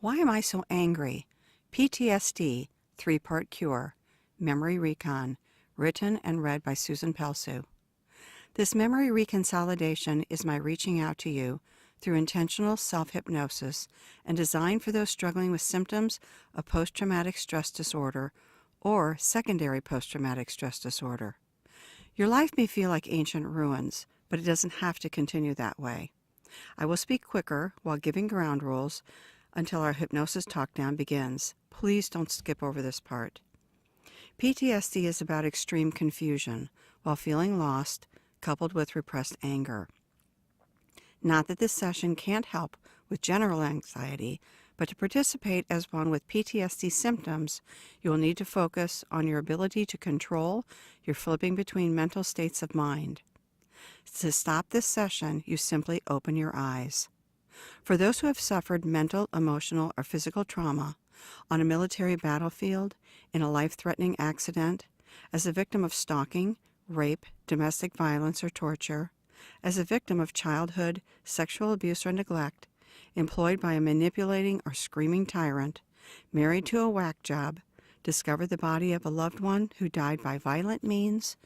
Why am I so angry? PTSD, 3-part cure. Memory Recon, written and read by Susan Pelsue. This memory reconsolidation is my reaching out to you through intentional self-hypnosis and designed for those struggling with symptoms of post-traumatic stress disorder or secondary post-traumatic stress disorder. Your life may feel like ancient ruins, but it doesn't have to continue that way. I will speak quicker while giving ground rules until our hypnosis talkdown begins. Please don't skip over this part. PTSD is about extreme confusion while feeling lost, coupled with repressed anger. Not that this session can't help with general anxiety, but to participate as one with PTSD symptoms, you will need to focus on your ability to control your flipping between mental states of mind. To stop this session, you simply open your eyes. For those who have suffered mental, emotional, or physical trauma on a military battlefield, in a life-threatening accident, as a victim of stalking, rape, domestic violence, or torture, as a victim of childhood, sexual abuse or neglect, employed by a manipulating or screaming tyrant, married to a whack job, discovered the body of a loved one who died by violent means,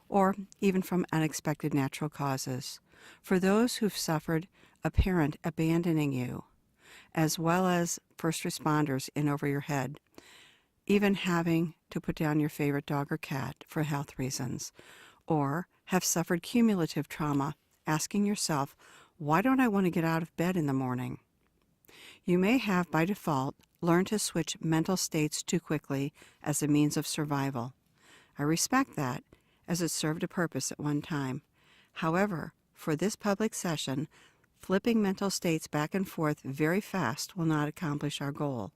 or even from unexpected natural causes. For those who've suffered a parent abandoning you, as well as first responders in over your head, even having to put down your favorite dog or cat for health reasons, or have suffered cumulative trauma, asking yourself, why don't I want to get out of bed in the morning? You may have, by default, learned to switch mental states too quickly as a means of survival. I respect that, as it served a purpose at one time. However, for this public session, flipping mental states back and forth very fast will not accomplish our goal.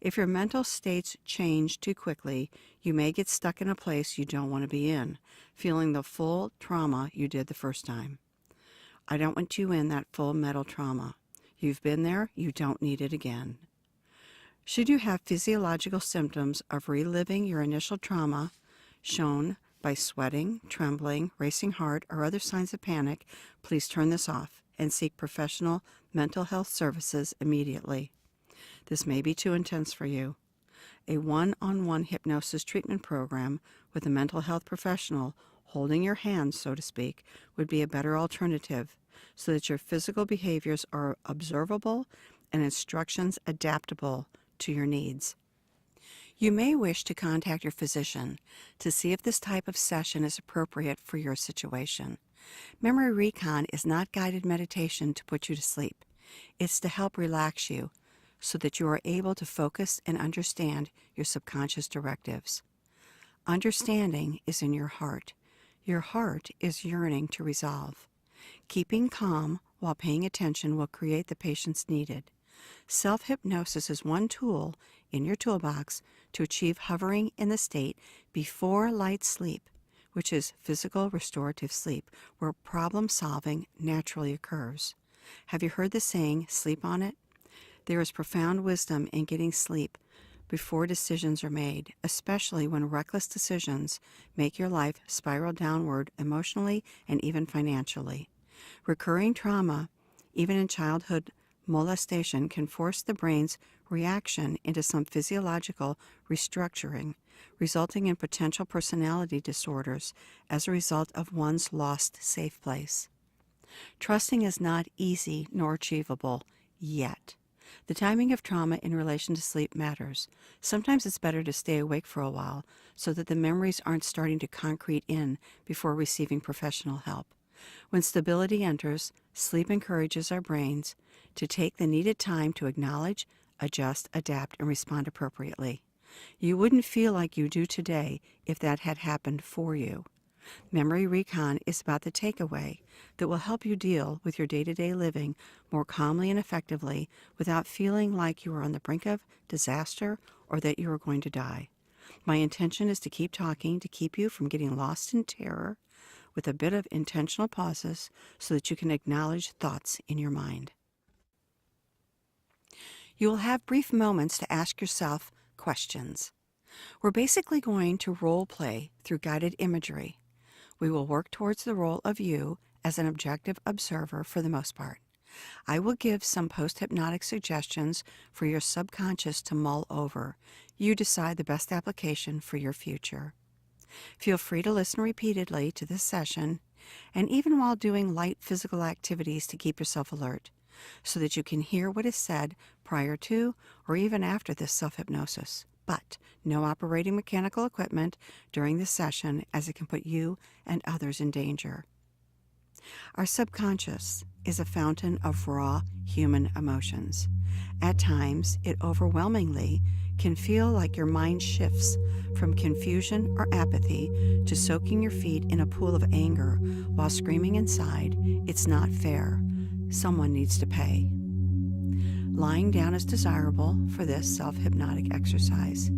If your mental states change too quickly, you may get stuck in a place you don't want to be in, feeling the full trauma you did the first time. I don't want you in that full mental trauma. You've been there, you don't need it again. Should you have physiological symptoms of reliving your initial trauma, shown by sweating, trembling, racing heart, or other signs of panic, please turn this off and seek professional mental health services immediately. This may be too intense for you. A one-on-one hypnosis treatment program with a mental health professional holding your hand, so to speak, would be a better alternative so that your physical behaviors are observable and instructions adaptable to your needs. You may wish to contact your physician to see if this type of session is appropriate for your situation. Memory Recon is not guided meditation to put you to sleep. It's to help relax you so that you are able to focus and understand your subconscious directives. Understanding is in your heart. Your heart is yearning to resolve. Keeping calm while paying attention will create the patience needed. Self-hypnosis is one tool in your toolbox to achieve hovering in the state before light sleep, which is physical restorative sleep, where problem-solving naturally occurs. Have you heard the saying, sleep on it? There is profound wisdom in getting sleep before decisions are made, especially when reckless decisions make your life spiral downward emotionally and even financially. Recurring trauma, even in childhood molestation, can force the brain's reaction into some physiological restructuring, resulting in potential personality disorders as a result of one's lost safe place. Trusting is not easy nor achievable yet. The timing of trauma in relation to sleep matters. Sometimes it's better to stay awake for a while so that the memories aren't starting to concrete in before receiving professional help. When stability enters, sleep encourages our brains to take the needed time to acknowledge, adjust, adapt, and respond appropriately. You wouldn't feel like you do today if that had happened for you. Memory Recon is about the takeaway that will help you deal with your day-to-day living more calmly and effectively without feeling like you are on the brink of disaster or that you are going to die. My intention is to keep talking to keep you from getting lost in terror with a bit of intentional pauses so that you can acknowledge thoughts in your mind. You will have brief moments to ask yourself questions. We're basically going to role play through guided imagery. We will work towards the role of you as an objective observer for the most part. I will give some post-hypnotic suggestions for your subconscious to mull over. You decide the best application for your future. Feel free to listen repeatedly to this session, and even while doing light physical activities to keep yourself alert, so that you can hear what is said prior to or even after this self-hypnosis. But no operating mechanical equipment during this session, as it can put you and others in danger. Our subconscious is a fountain of raw human emotions. At times, it overwhelmingly can feel like your mind shifts from confusion or apathy to soaking your feet in a pool of anger while screaming inside, "It's not fair. Someone needs to pay." Lying down is desirable for this self-hypnotic exercise.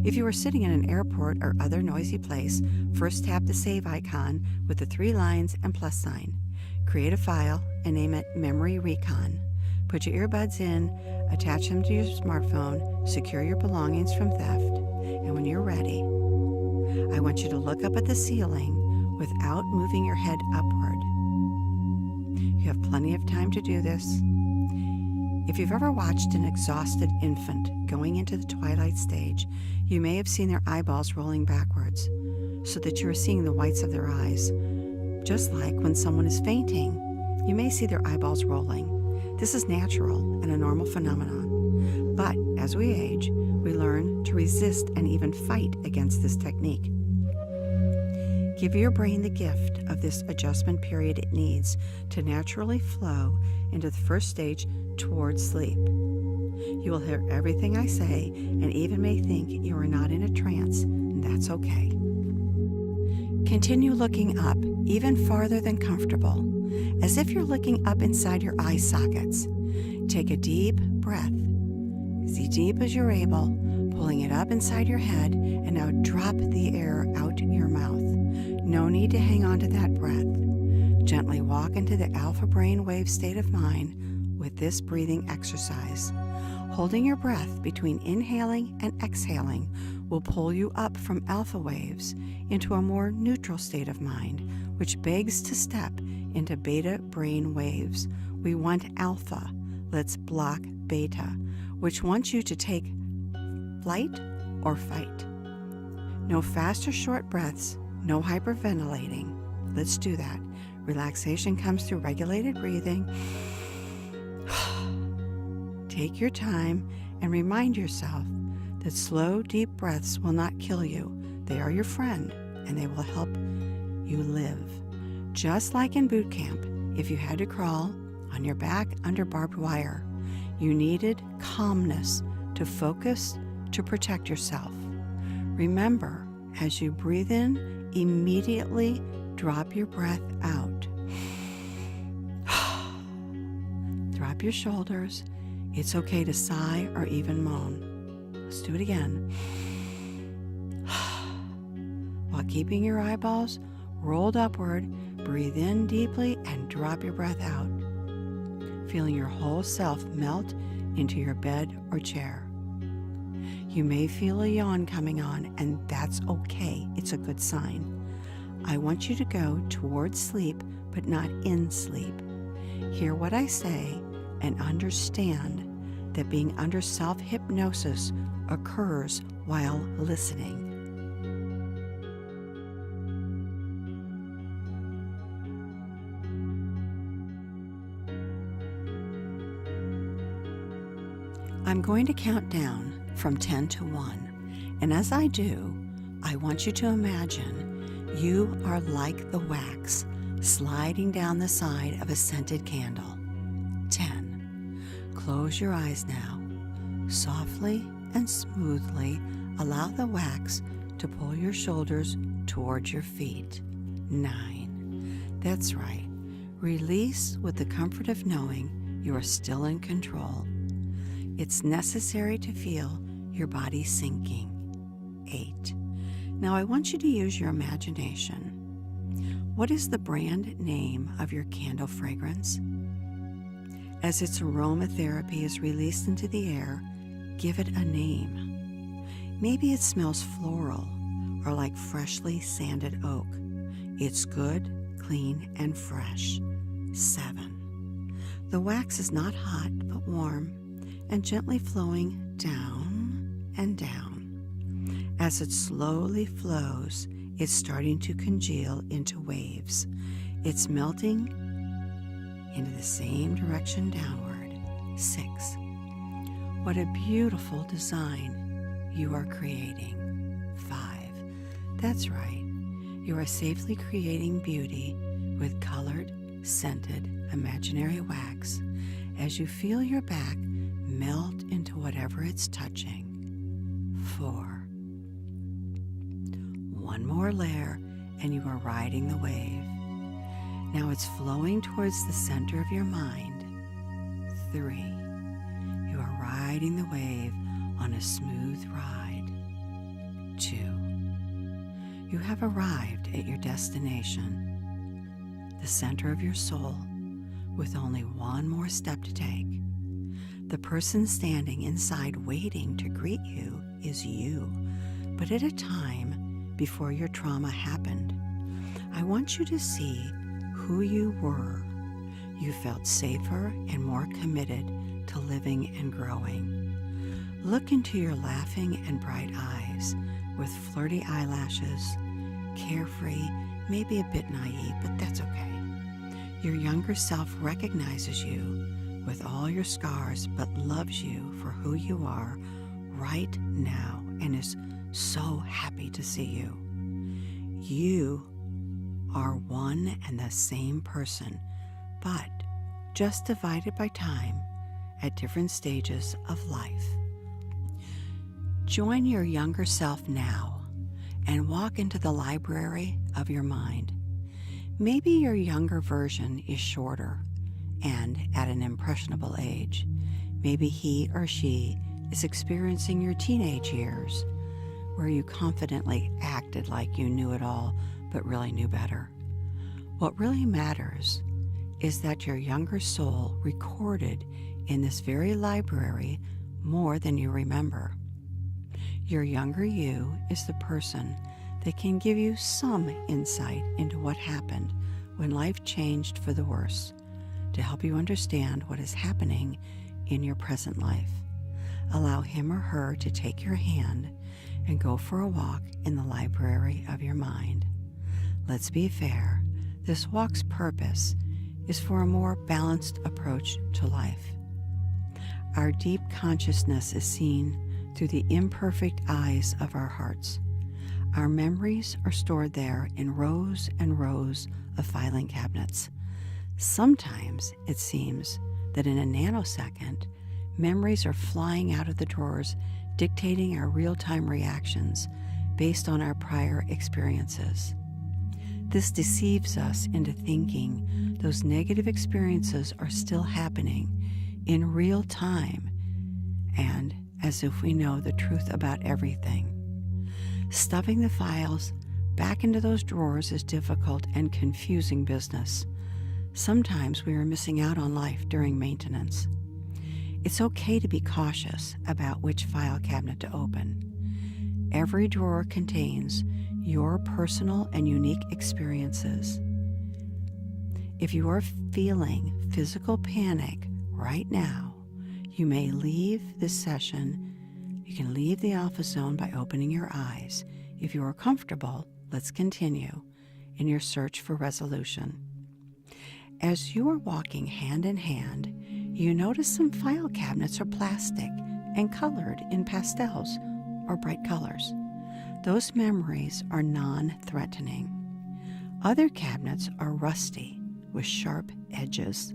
If you are sitting in an airport or other noisy place, first tap the save icon with the 3 lines and plus sign. Create a file and name it Memory Recon. Put your earbuds in, attach them to your smartphone, secure your belongings from theft, and when you're ready, I want you to look up at the ceiling without moving your head upward. You have plenty of time to do this. If you've ever watched an exhausted infant going into the twilight stage, you may have seen their eyeballs rolling backwards, so that you are seeing the whites of their eyes. Just like when someone is fainting, you may see their eyeballs rolling. This is natural and a normal phenomenon. But as we age, we learn to resist and even fight against this technique. Give your brain the gift of this adjustment period it needs to naturally flow into the first stage towards sleep. You will hear everything I say and even may think you are not in a trance, and that's okay. Continue looking up, even farther than comfortable, as if you're looking up inside your eye sockets. Take a deep breath, as deep as you're able, pulling it up inside your head, and now drop the air out your mouth. No need to hang on to that breath. Gently walk into the alpha brainwave state of mind with this breathing exercise. Holding your breath between inhaling and exhaling will pull you up from alpha waves into a more neutral state of mind, which begs to step into beta brain waves. We want alpha. Let's block beta, which wants you to take flight or fight. No fast or short breaths, no hyperventilating. Let's do that. Relaxation comes through regulated breathing. Take your time and remind yourself that slow, deep breaths will not kill you. They are your friend, and they will help you live. Just like in boot camp, if you had to crawl on your back under barbed wire, you needed calmness to focus, to protect yourself. Remember, as you breathe in, immediately drop your breath out. Drop your shoulders. It's okay to sigh or even moan. Let's do it again. While keeping your eyeballs rolled upward, breathe in deeply and drop your breath out, feeling your whole self melt into your bed or chair. You may feel a yawn coming on, and that's okay. It's a good sign. I want you to go towards sleep, but not in sleep. Hear what I say and understand that being under self-hypnosis occurs while listening. I'm going to count down from 10 to 1, and as I do, I want you to imagine you are like the wax sliding down the side of a scented candle. 10. Close your eyes now. Softly and smoothly allow the wax to pull your shoulders towards your feet. 9. That's right. Release with the comfort of knowing you are still in control. It's necessary to feel your body sinking. 8. Now I want you to use your imagination. What is the brand name of your candle fragrance? As its aromatherapy is released into the air, give it a name. Maybe it smells floral or like freshly sanded oak. It's good, clean, and fresh. 7. The wax is not hot but warm and gently flowing down and down. As it slowly flows, it's starting to congeal into waves. It's melting into the same direction downward. 6. What a beautiful design you are creating. 5. That's right. You are safely creating beauty with colored, scented, imaginary wax as you feel your back melt into whatever it's touching. 4. One more layer and you are riding the wave. Now it's flowing towards the center of your mind. 3. You are riding the wave on a smooth ride. 2. You have arrived at your destination, the center of your soul, with only one more step to take. The person standing inside waiting to greet you is you, but at a time before your trauma happened. I want you to see who you were. You felt safer and more committed to living and growing. Look into your laughing and bright eyes with flirty eyelashes, carefree, maybe a bit naive, but that's okay. Your younger self recognizes you with all your scars, but loves you for who you are right now and is so happy to see you. You are one and the same person, but just divided by time at different stages of life. Join your younger self now and walk into the library of your mind. Maybe your younger version is shorter and at an impressionable age. Maybe he or she is experiencing your teenage years, where you confidently acted like you knew it all, but really knew better. What really matters is that your younger soul recorded in this very library more than you remember. Your younger you is the person that can give you some insight into what happened when life changed for the worse, to help you understand what is happening in your present life. Allow him or her to take your hand and go for a walk in the library of your mind. Let's be fair, this walk's purpose is for a more balanced approach to life. Our deep consciousness is seen through the imperfect eyes of our hearts. Our memories are stored there in rows and rows of filing cabinets. Sometimes it seems that in a nanosecond, memories are flying out of the drawers, dictating our real-time reactions based on our prior experiences. This deceives us into thinking those negative experiences are still happening in real time, and as if we know the truth about everything. Stuffing the files back into those drawers is difficult and confusing business. Sometimes we are missing out on life during maintenance. It's okay to be cautious about which file cabinet to open. Every drawer contains your personal and unique experiences. If you are feeling physical panic right now, you may leave this session. You can leave the office zone by opening your eyes. If you are comfortable, let's continue in your search for resolution. As you are walking hand in hand, you notice some file cabinets are plastic and colored in pastels or bright colors. Those memories are non-threatening. Other cabinets are rusty with sharp edges.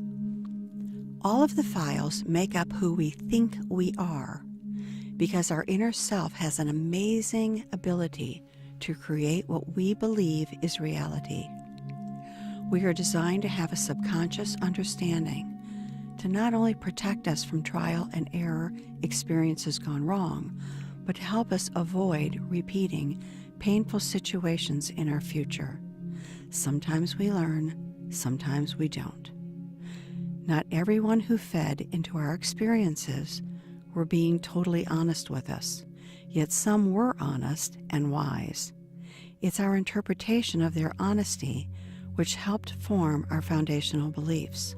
All of the files make up who we think we are, because our inner self has an amazing ability to create what we believe is reality. We are designed to have a subconscious understanding to not only protect us from trial and error experiences gone wrong, but to help us avoid repeating painful situations in our future. Sometimes we learn, sometimes we don't. Not everyone who fed into our experiences were being totally honest with us, yet some were honest and wise. It's our interpretation of their honesty which helped form our foundational beliefs.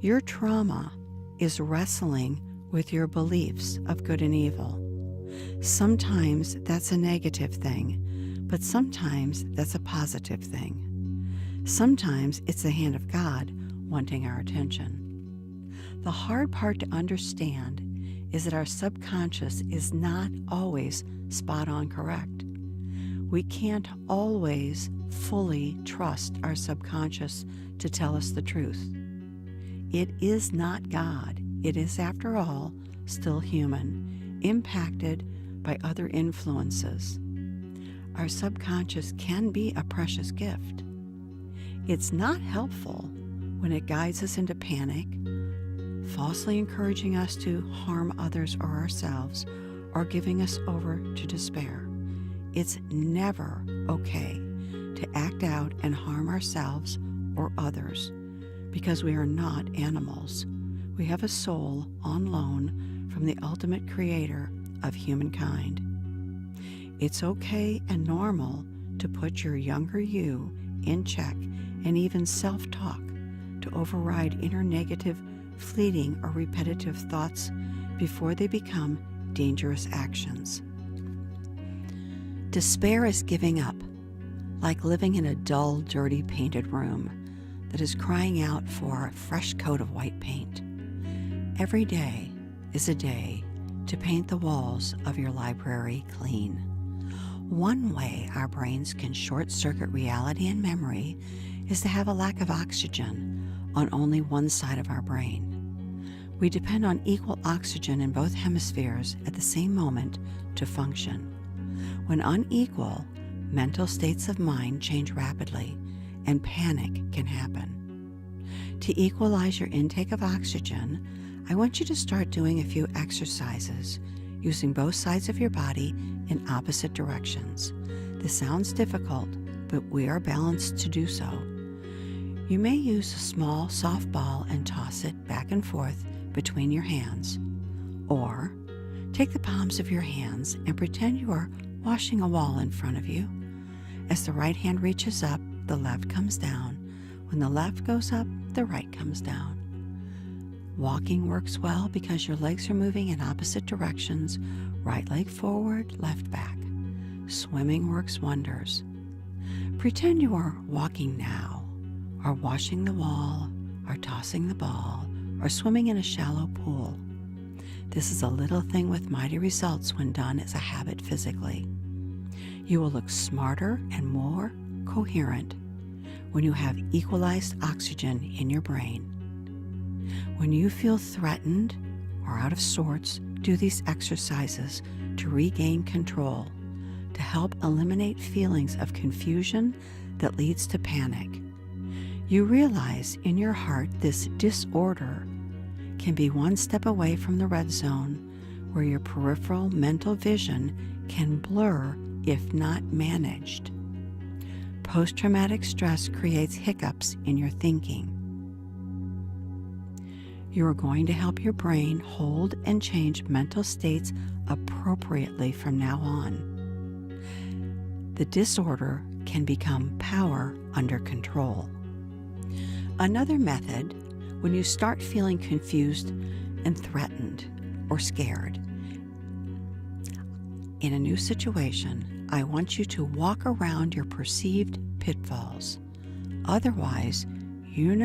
Your trauma is wrestling with your beliefs of good and evil. Sometimes that's a negative thing, but sometimes that's a positive thing. Sometimes it's the hand of God wanting our attention. The hard part to understand is that our subconscious is not always spot on correct. We can't always fully trust our subconscious to tell us the truth. It is not God. It is, after all, still human, impacted by other influences. Our subconscious can be a precious gift. It's not helpful when it guides us into panic, falsely encouraging us to harm others or ourselves, or giving us over to despair. It's never okay to act out and harm ourselves or others, because we are not animals. We have a soul on loan from the ultimate creator of humankind. It's okay and normal to put your younger you in check and even self-talk to override inner negative, fleeting, or repetitive thoughts before they become dangerous actions. Despair is giving up, like living in a dull, dirty, painted room that is crying out for a fresh coat of white paint. Every day is a day to paint the walls of your library clean. One way our brains can short-circuit reality and memory is to have a lack of oxygen on only one side of our brain. We depend on equal oxygen in both hemispheres at the same moment to function. When unequal, mental states of mind change rapidly, and panic can happen. To equalize your intake of oxygen, I want you to start doing a few exercises using both sides of your body in opposite directions. This sounds difficult, but we are balanced to do so. You may use a small soft ball and toss it back and forth between your hands. Or take the palms of your hands and pretend you are washing a wall in front of you. As the right hand reaches up, the left comes down. When the left goes up, the right comes down. Walking works well because your legs are moving in opposite directions, right leg forward, left back. Swimming works wonders. Pretend you are walking now, or washing the wall, or tossing the ball, or swimming in a shallow pool. This is a little thing with mighty results when done as a habit physically. You will look smarter and more coherent when you have equalized oxygen in your brain. When you feel threatened or out of sorts, do these exercises to regain control, to help eliminate feelings of confusion that leads to panic. You realize in your heart this disorder can be one step away from the red zone, where your peripheral mental vision can blur if not managed. Post-traumatic stress creates hiccups in your thinking. You are going to help your brain hold and change mental states appropriately from now on. The disorder can become power under control. Another method, when you start feeling confused and threatened or scared in a new situation, I want you to walk around your perceived pitfalls. Otherwise, you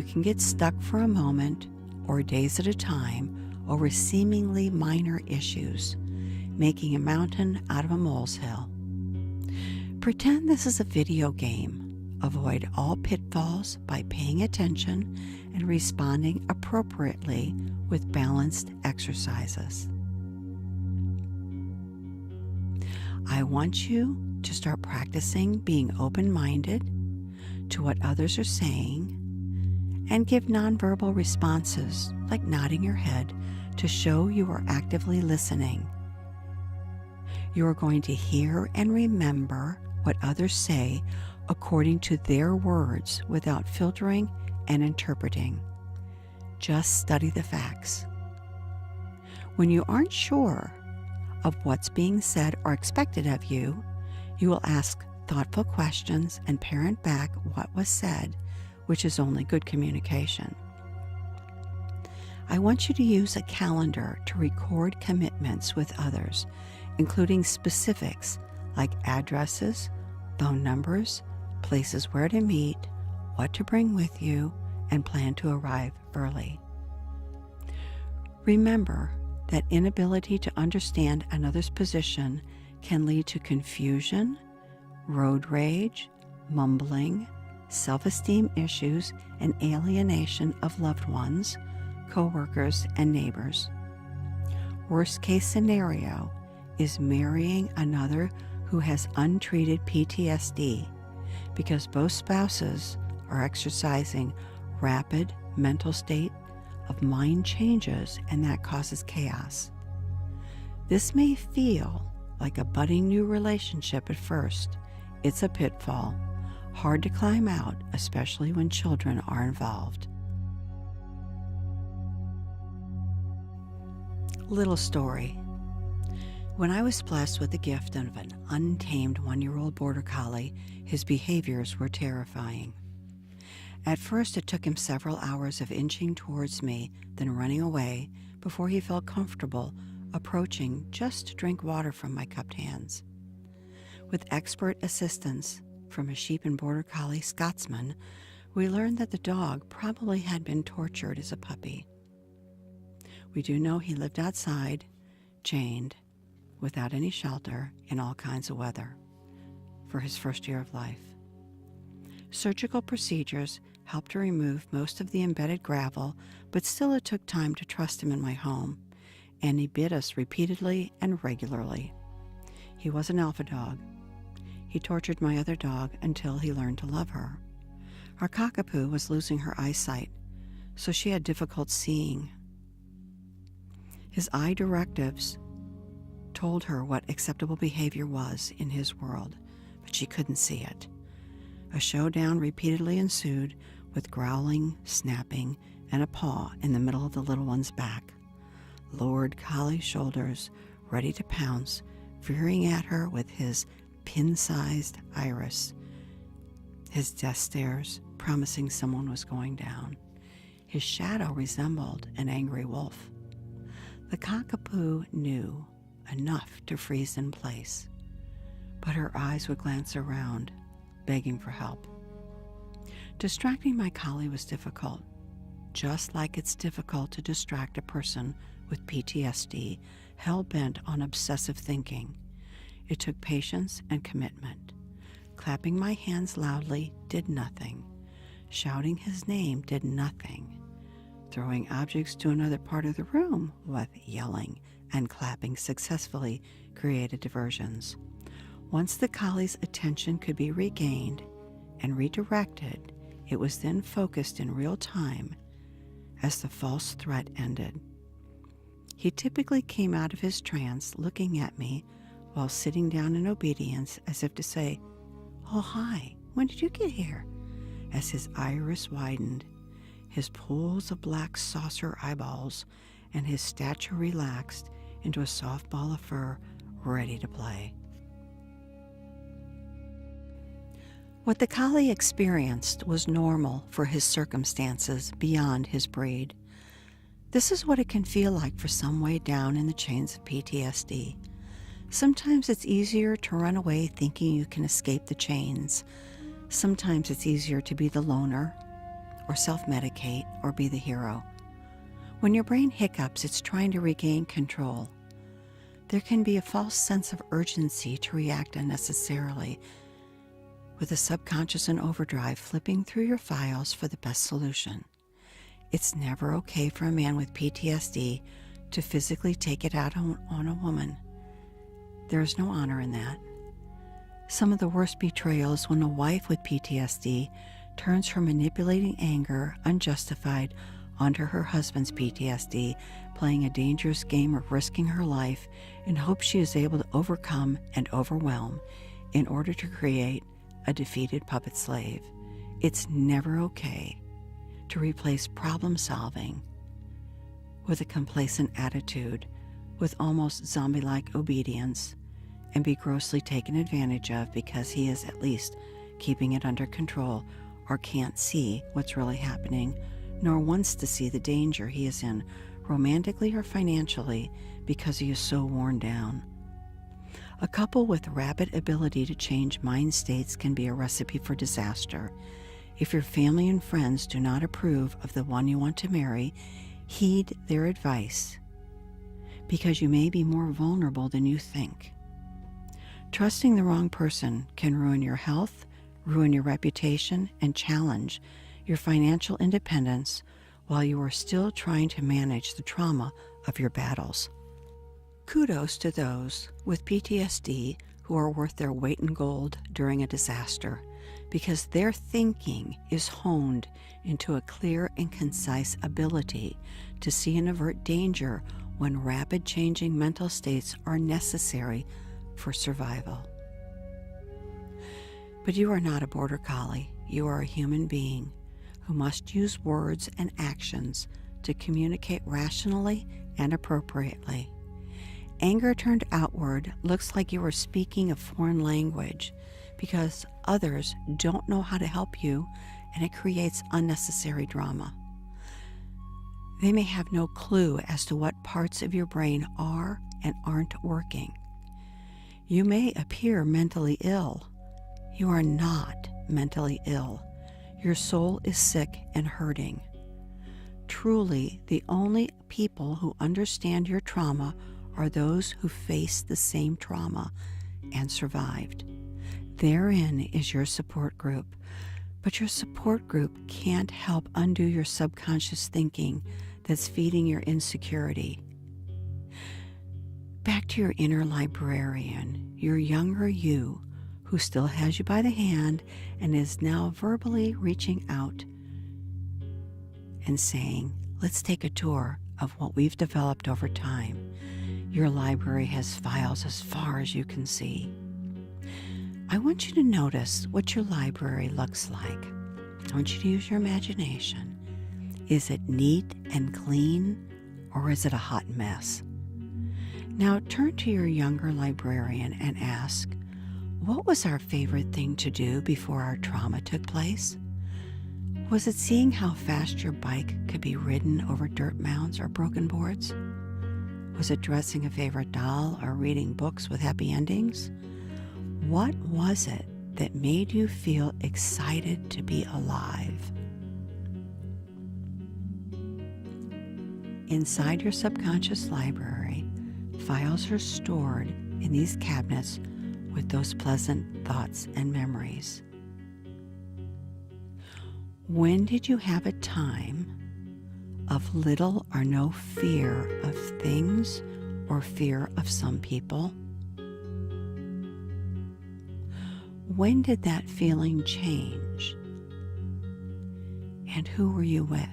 can get stuck for a moment or days at a time over seemingly minor issues, making a mountain out of a molehill. Pretend this is a video game. Avoid all pitfalls by paying attention and responding appropriately with balanced exercises. I want you to start practicing being open-minded to what others are saying and give nonverbal responses like nodding your head to show you are actively listening. You are going to hear and remember what others say according to their words without filtering and interpreting. Just study the facts. When you aren't sure of what's being said or expected of you, you will ask thoughtful questions and parrot back what was said, which is only good communication. I want you to use a calendar to record commitments with others, including specifics like addresses, phone numbers, places where to meet, what to bring with you, and plan to arrive early. Remember that inability to understand another's position can lead to confusion, road rage, mumbling, self-esteem issues, and alienation of loved ones, co-workers, and neighbors. Worst case scenario is marrying another who has untreated PTSD because both spouses are exercising rapid mental state of mind changes, and that causes chaos. This may feel like a budding new relationship at first. It's a pitfall, hard to climb out, especially when children are involved. Little story. When I was blessed with the gift of an untamed 1-year-old border collie, his behaviors were terrifying. At first, it took him several hours of inching towards me, then running away, before he felt comfortable approaching just to drink water from my cupped hands. With expert assistance from a sheep and border collie Scotsman, we learned that the dog probably had been tortured as a puppy. We do know he lived outside, chained, without any shelter, in all kinds of weather, for his first year of life. Surgical procedures helped to remove most of the embedded gravel, but still it took time to trust him in my home, and he bit us repeatedly and regularly. He was an alpha dog. He tortured my other dog until he learned to love her. Our cockapoo was losing her eyesight, so she had difficult seeing. His eye directives told her what acceptable behavior was in his world, but she couldn't see it. A showdown repeatedly ensued, with growling, snapping, and a paw in the middle of the little one's back. Lowered collie's shoulders, ready to pounce, veering at her with his pin-sized iris, his death stares promising someone was going down. His shadow resembled an angry wolf. The cockapoo knew enough to freeze in place, but her eyes would glance around, begging for help. Distracting my collie was difficult, just like it's difficult to distract a person with PTSD, hell-bent on obsessive thinking. It took patience and commitment. Clapping my hands loudly did nothing. Shouting his name did nothing. Throwing objects to another part of the room with yelling and clapping successfully created diversions. Once the collie's attention could be regained and redirected, it was then focused in real time as the false threat ended. He typically came out of his trance looking at me while sitting down in obedience, as if to say, "Oh, hi, when did you get here?" As his iris widened, his pools of black saucer eyeballs, and his stature relaxed into a soft ball of fur ready to play. What the collie experienced was normal for his circumstances beyond his breed. This is what it can feel like for some way down in the chains of PTSD. Sometimes it's easier to run away thinking you can escape the chains. Sometimes it's easier to be the loner, or self-medicate, or be the hero. When your brain hiccups, it's trying to regain control. There can be a false sense of urgency to react unnecessarily, with the subconscious in overdrive flipping through your files for the best solution. It's never okay for a man with PTSD to physically take it out on a woman. There is no honor in that. Some of the worst betrayal is when a wife with PTSD turns her manipulating anger, unjustified, onto her husband's PTSD, playing a dangerous game of risking her life in hopes she is able to overcome and overwhelm in order to create a defeated puppet slave. It's never okay to replace problem solving with a complacent attitude, with almost zombie-like obedience, and be grossly taken advantage of because he is at least keeping it under control or can't see what's really happening, nor wants to see the danger he is in, romantically or financially, because he is so worn down. A couple with rapid ability to change mind states can be a recipe for disaster. If your family and friends do not approve of the one you want to marry, heed their advice, because you may be more vulnerable than you think. Trusting the wrong person can ruin your health, ruin your reputation, and challenge your financial independence while you are still trying to manage the trauma of your battles. Kudos to those with PTSD who are worth their weight in gold during a disaster, because their thinking is honed into a clear and concise ability to see and avert danger when rapid changing mental states are necessary for survival. But you are not a border collie. You are a human being who must use words and actions to communicate rationally and appropriately. Anger turned outward looks like you are speaking a foreign language because others don't know how to help you, and it creates unnecessary drama. They may have no clue as to what parts of your brain are and aren't working. You may appear mentally ill. You are not mentally ill. Your soul is sick and hurting. Truly, the only people who understand your trauma are those who faced the same trauma and survived. Therein is your support group, but your support group can't help undo your subconscious thinking that's feeding your insecurity. Back to your inner librarian, your younger you, who still has you by the hand and is now verbally reaching out and saying, let's take a tour of what we've developed over time. Your library has files as far as you can see. I want you to notice what your library looks like. I want you to use your imagination. Is it neat and clean, or is it a hot mess? Now turn to your younger librarian and ask, what was our favorite thing to do before our trauma took place? Was it seeing how fast your bike could be ridden over dirt mounds or broken boards? Was it dressing a favorite doll or reading books with happy endings? What was it that made you feel excited to be alive? Inside your subconscious library, files are stored in these cabinets with those pleasant thoughts and memories. When did you have a time of little or no fear of things or fear of some people? When did that feeling change? And who were you with?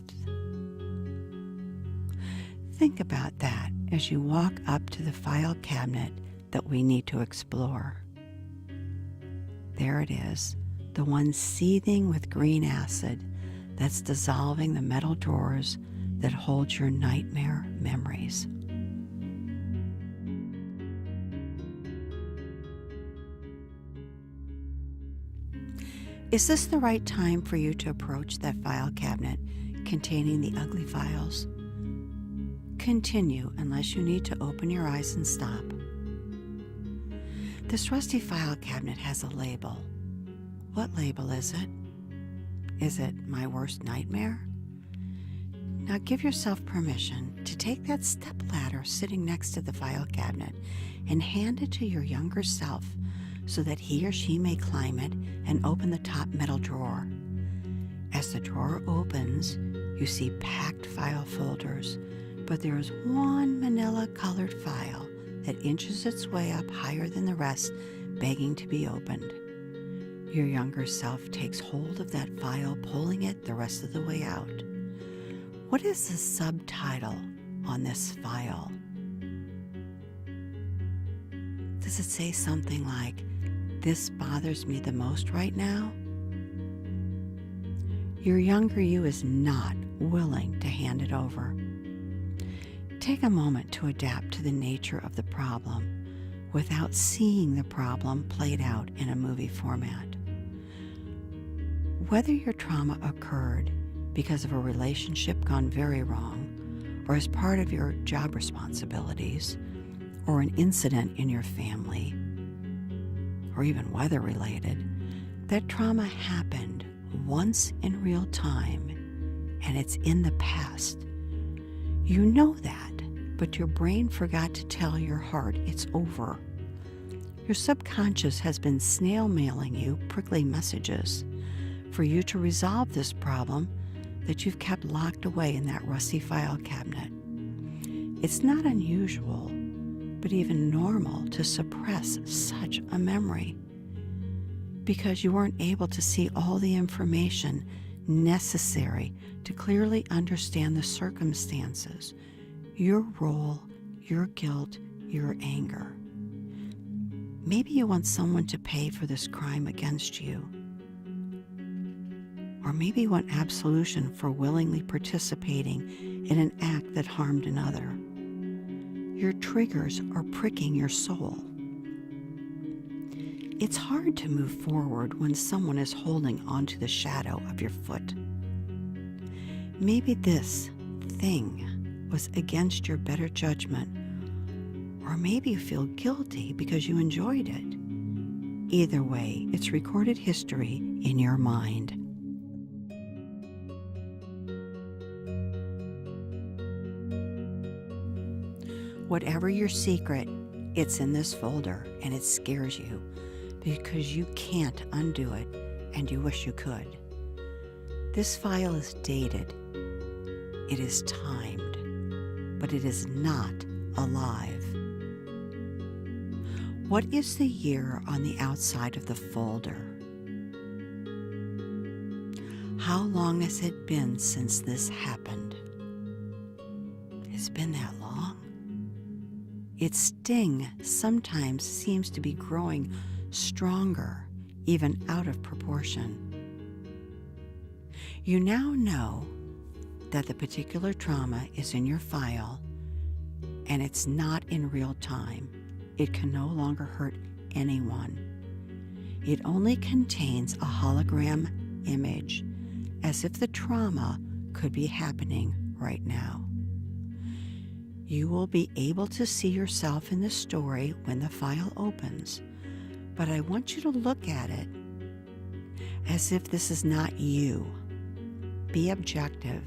Think about that as you walk up to the file cabinet that we need to explore. There it is, the one seething with green acid that's dissolving the metal drawers that hold your nightmare memories. Is this the right time for you to approach that file cabinet containing the ugly files? Continue unless you need to open your eyes and stop. This rusty file cabinet has a label. What label is it? Is it my worst nightmare? Now give yourself permission to take that stepladder sitting next to the file cabinet and hand it to your younger self so that he or she may climb it and open the top metal drawer. As the drawer opens, you see packed file folders, but there is one manila-colored file that inches its way up higher than the rest, begging to be opened. Your younger self takes hold of that file, pulling it the rest of the way out. What is the subtitle on this file? Does it say something like, "This bothers me the most right now"? Your younger you is not willing to hand it over. Take a moment to adapt to the nature of the problem without seeing the problem played out in a movie format. Whether your trauma occurred because of a relationship gone very wrong, or as part of your job responsibilities, or an incident in your family, or even weather-related, that trauma happened once in real time, and it's in the past. You know that, but your brain forgot to tell your heart it's over. Your subconscious has been snail mailing you prickly messages for you to resolve this problem that you've kept locked away in that rusty file cabinet. It's not unusual, but even normal to suppress such a memory because you weren't able to see all the information necessary to clearly understand the circumstances, your role, your guilt, your anger. Maybe you want someone to pay for this crime against you. Or maybe you want absolution for willingly participating in an act that harmed another. Your triggers are pricking your soul. It's hard to move forward when someone is holding onto the shadow of your foot. Maybe this thing was against your better judgment, or maybe you feel guilty because you enjoyed it. Either way, it's recorded history in your mind. Whatever your secret, it's in this folder, and it scares you because you can't undo it and you wish you could. This file is dated. It is timed, but it is not alive. What is the year on the outside of the folder? How long has it been since this happened? It's been that long? Its sting sometimes seems to be growing stronger, even out of proportion. You now know that the particular trauma is in your file, and it's not in real time. It can no longer hurt anyone. It only contains a hologram image, as if the trauma could be happening right now. You will be able to see yourself in the story when the file opens, but I want you to look at it as if this is not you. Be objective.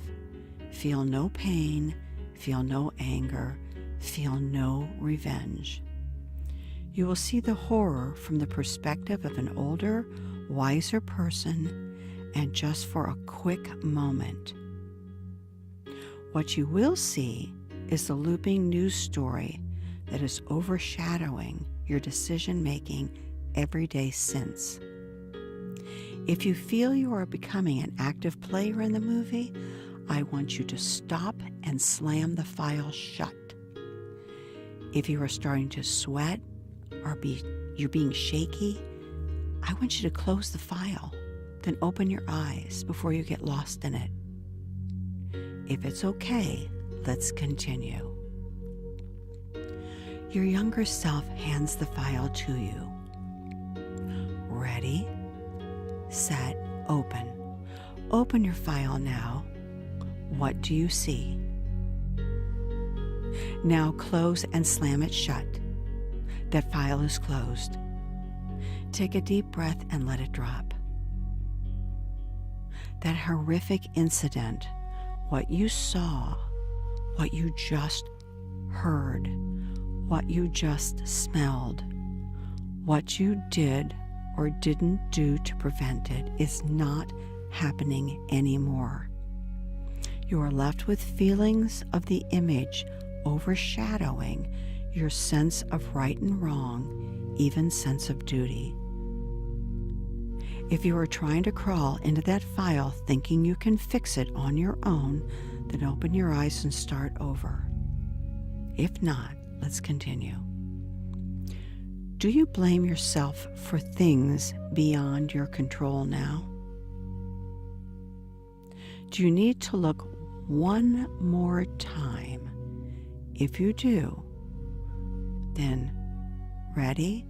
Feel no pain, feel no anger, feel no revenge. You will see the horror from the perspective of an older, wiser person, and just for a quick moment. What you will see is the looping news story that is overshadowing your decision-making every day since. If you feel you are becoming an active player in the movie, I want you to stop and slam the file shut. If you are starting to sweat or you're being shaky, I want you to close the file, then open your eyes before you get lost in it. If it's okay, let's continue. Your younger self hands the file to you. Ready, set, open. Open your file now. What do you see? Now close and slam it shut. That file is closed. Take a deep breath and let it drop. That horrific incident, what you saw, what you just heard, what you just smelled, what you did or didn't do to prevent it is not happening anymore. You are left with feelings of the image overshadowing your sense of right and wrong, even sense of duty. If you are trying to crawl into that file thinking you can fix it on your own, then open your eyes and start over. If not, let's continue. Do you blame yourself for things beyond your control now? Do you need to look one more time? If you do, then ready,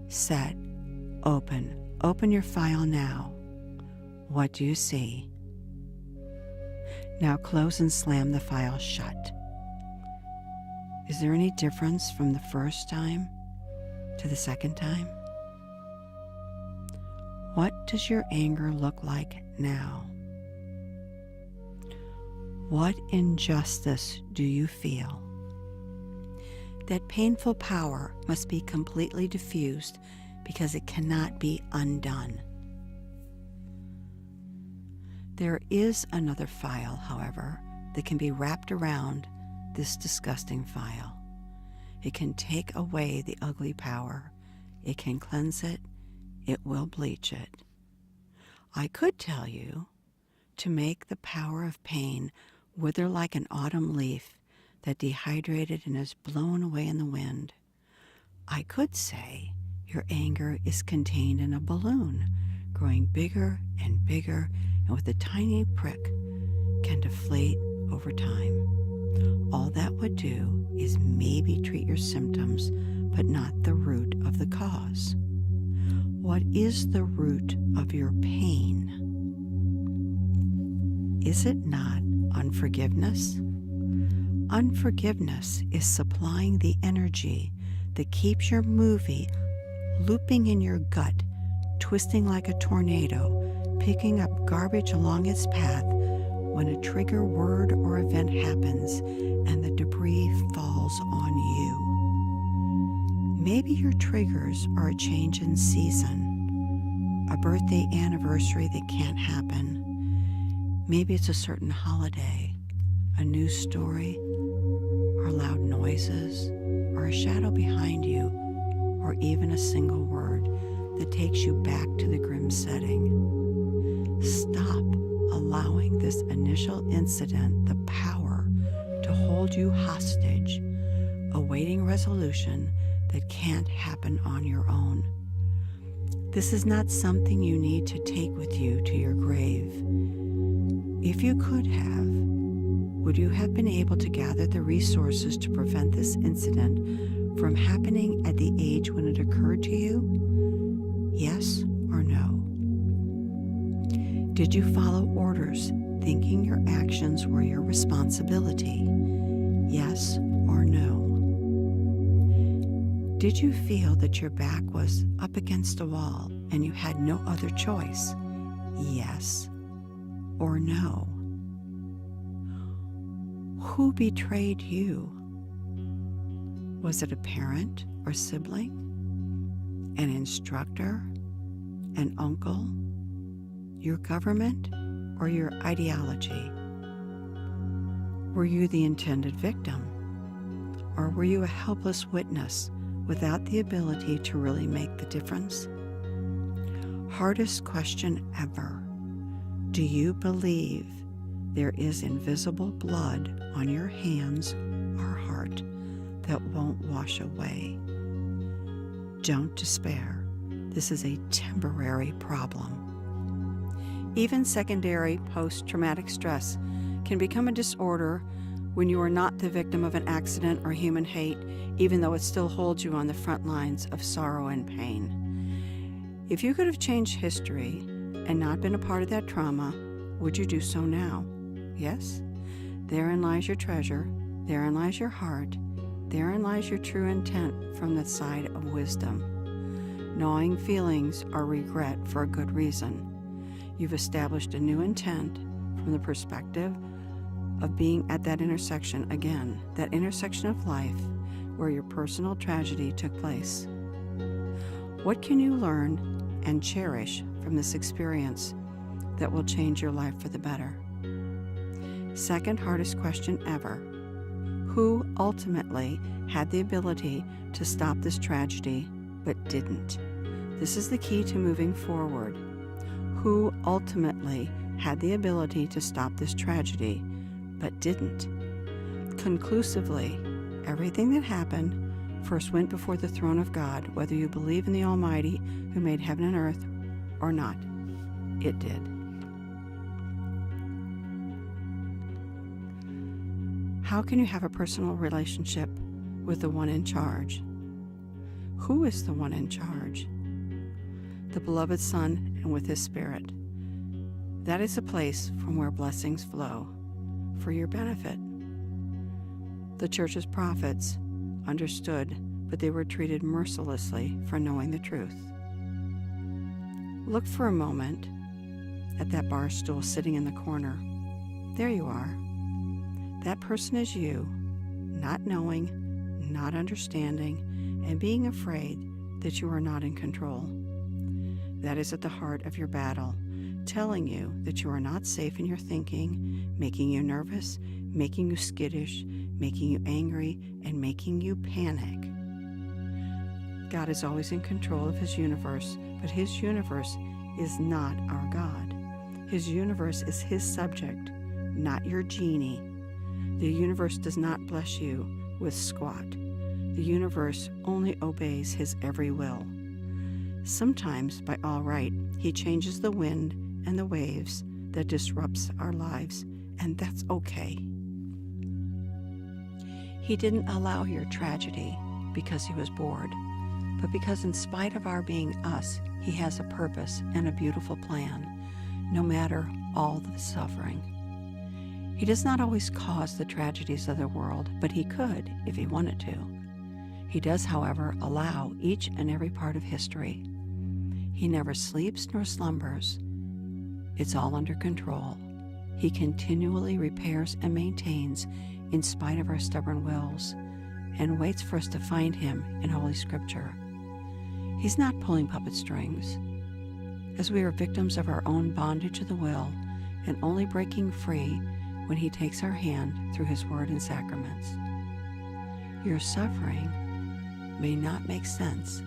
set, open. Open your file now. What do you see? Now close and slam the file shut. Is there any difference from the first time to the second time? What does your anger look like now? What injustice do you feel? That painful power must be completely diffused because it cannot be undone. There is another file, however, that can be wrapped around this disgusting file. It can take away the ugly power. It can cleanse it. It will bleach it. I could tell you to make the power of pain wither like an autumn leaf that dehydrated and is blown away in the wind. I could say your anger is contained in a balloon, growing bigger and bigger, and with a tiny prick can deflate over time. All that would do is maybe treat your symptoms, but not the root of the cause. What is the root of your pain? Is it not unforgiveness? Unforgiveness is supplying the energy that keeps your movie looping in your gut, twisting like a tornado, picking up garbage along its path when a trigger word or event happens and the debris falls on you. Maybe your triggers are a change in season, a birthday anniversary that can't happen. Maybe it's a certain holiday, a news story, or loud noises, or a shadow behind you, or even a single word that takes you back to the grim setting. Stop allowing this initial incident the power to hold you hostage, awaiting resolution that can't happen on your own. This is not something you need to take with you to your grave. If you could have, would you have been able to gather the resources to prevent this incident from happening at the age when it occurred to you? Yes or no? Did you follow orders, thinking your actions were your responsibility? Yes or no? Did you feel that your back was up against a wall and you had no other choice? Yes or no? Who betrayed you? Was it a parent or sibling? An instructor? An uncle? Your government? Or your ideology? Were you the intended victim? Or were you a helpless witness without the ability to really make the difference? Hardest question ever. Do you believe there is invisible blood on your hands or heart that won't wash away? Don't despair. This is a temporary problem. Even secondary post-traumatic stress can become a disorder when you are not the victim of an accident or human hate, even though it still holds you on the front lines of sorrow and pain. If you could have changed history and not been a part of that trauma, would you do so now? Yes? Therein lies your treasure. Therein lies your heart. Therein lies your true intent from the side of wisdom. Gnawing feelings are regret for a good reason. You've established a new intent from the perspective of being at that intersection again, that intersection of life where your personal tragedy took place. What can you learn and cherish from this experience that will change your life for the better? Second hardest question ever. Who ultimately had the ability to stop this tragedy but didn't? This is the key to moving forward. Who ultimately had the ability to stop this tragedy but didn't? Conclusively, everything that happened first went before the throne of God, whether you believe in the Almighty who made heaven and earth or not. It did. How can you have a personal relationship with the one in charge? Who is the one in charge? The beloved Son and with His Spirit. That is a place from where blessings flow. for your benefit. The church's prophets understood, but they were treated mercilessly for knowing the truth. Look for a moment at that bar stool sitting in the corner. There you are. That person is you, not knowing, not understanding, and being afraid that you are not in control. That is at the heart of your battle, telling you that you are not safe in your thinking, making you nervous, making you skittish, making you angry, and making you panic. God is always in control of His universe, but His universe is not our God. His universe is His subject, not your genie. The universe does not bless you with squat. The universe only obeys His every will. Sometimes, by all right, He changes the wind and the waves that disrupts our lives, and that's okay. He didn't allow your tragedy because He was bored, but because in spite of our being us, He has a purpose and a beautiful plan, no matter all the suffering. He does not always cause the tragedies of the world, but He could if He wanted to. He does, however, allow each and every part of history. He never sleeps nor slumbers. It's all under control. He continually repairs and maintains in spite of our stubborn wills, and waits for us to find Him in Holy Scripture. He's not pulling puppet strings, as we are victims of our own bondage of the will and only breaking free when He takes our hand through His Word and sacraments. Your suffering may not make sense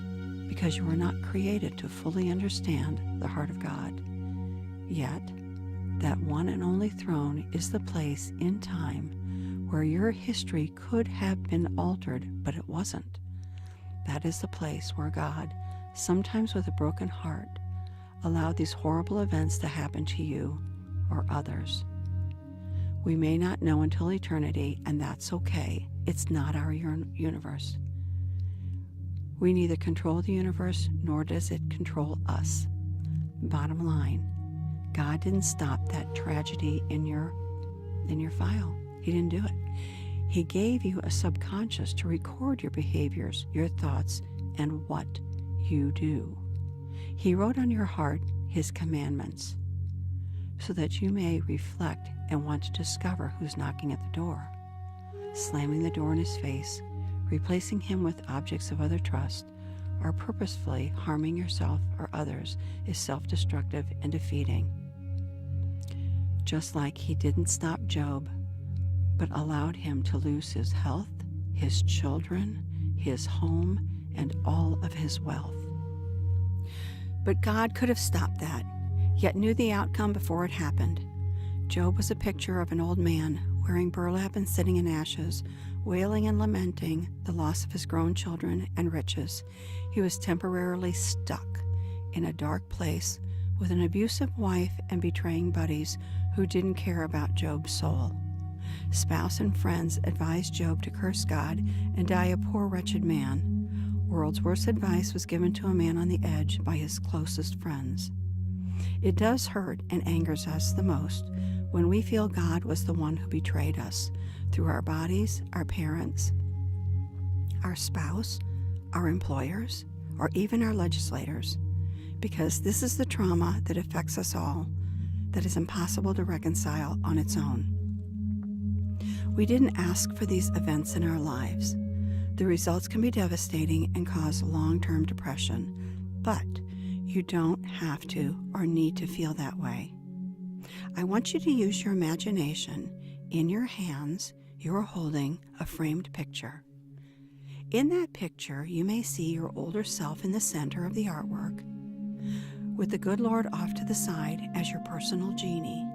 because you were not created to fully understand the heart of God. Yet, that one and only throne is the place in time where your history could have been altered, but it wasn't. That is the place where God, sometimes with a broken heart, allowed these horrible events to happen to you or others. We may not know until eternity, and that's okay. It's not our universe. We neither control the universe, nor does it control us. Bottom line, God didn't stop that tragedy in your file. He didn't do it. He gave you a subconscious to record your behaviors, your thoughts, and what you do. He wrote on your heart His commandments so that you may reflect and want to discover who's knocking at the door. Slamming the door in His face, replacing Him with objects of other trust, or purposefully harming yourself or others is self-destructive and defeating. Just like He didn't stop Job, but allowed him to lose his health, his children, his home, and all of his wealth. But God could have stopped that, yet knew the outcome before it happened. Job was a picture of an old man wearing burlap and sitting in ashes, wailing and lamenting the loss of his grown children and riches. He was temporarily stuck in a dark place with an abusive wife and betraying buddies who didn't care about Job's soul. Spouse and friends advised Job to curse God and die a poor, wretched man. World's worst advice was given to a man on the edge by his closest friends. It does hurt and angers us the most when we feel God was the one who betrayed us through our bodies, our parents, our spouse, our employers, or even our legislators, because this is the trauma that affects us all that is impossible to reconcile on its own. We didn't ask for these events in our lives. The results can be devastating and cause long-term depression, but you don't have to or need to feel that way. I want you to use your imagination. In your hands, you are holding a framed picture. In that picture, you may see your older self in the center of the artwork, with the good Lord off to the side as your personal genie.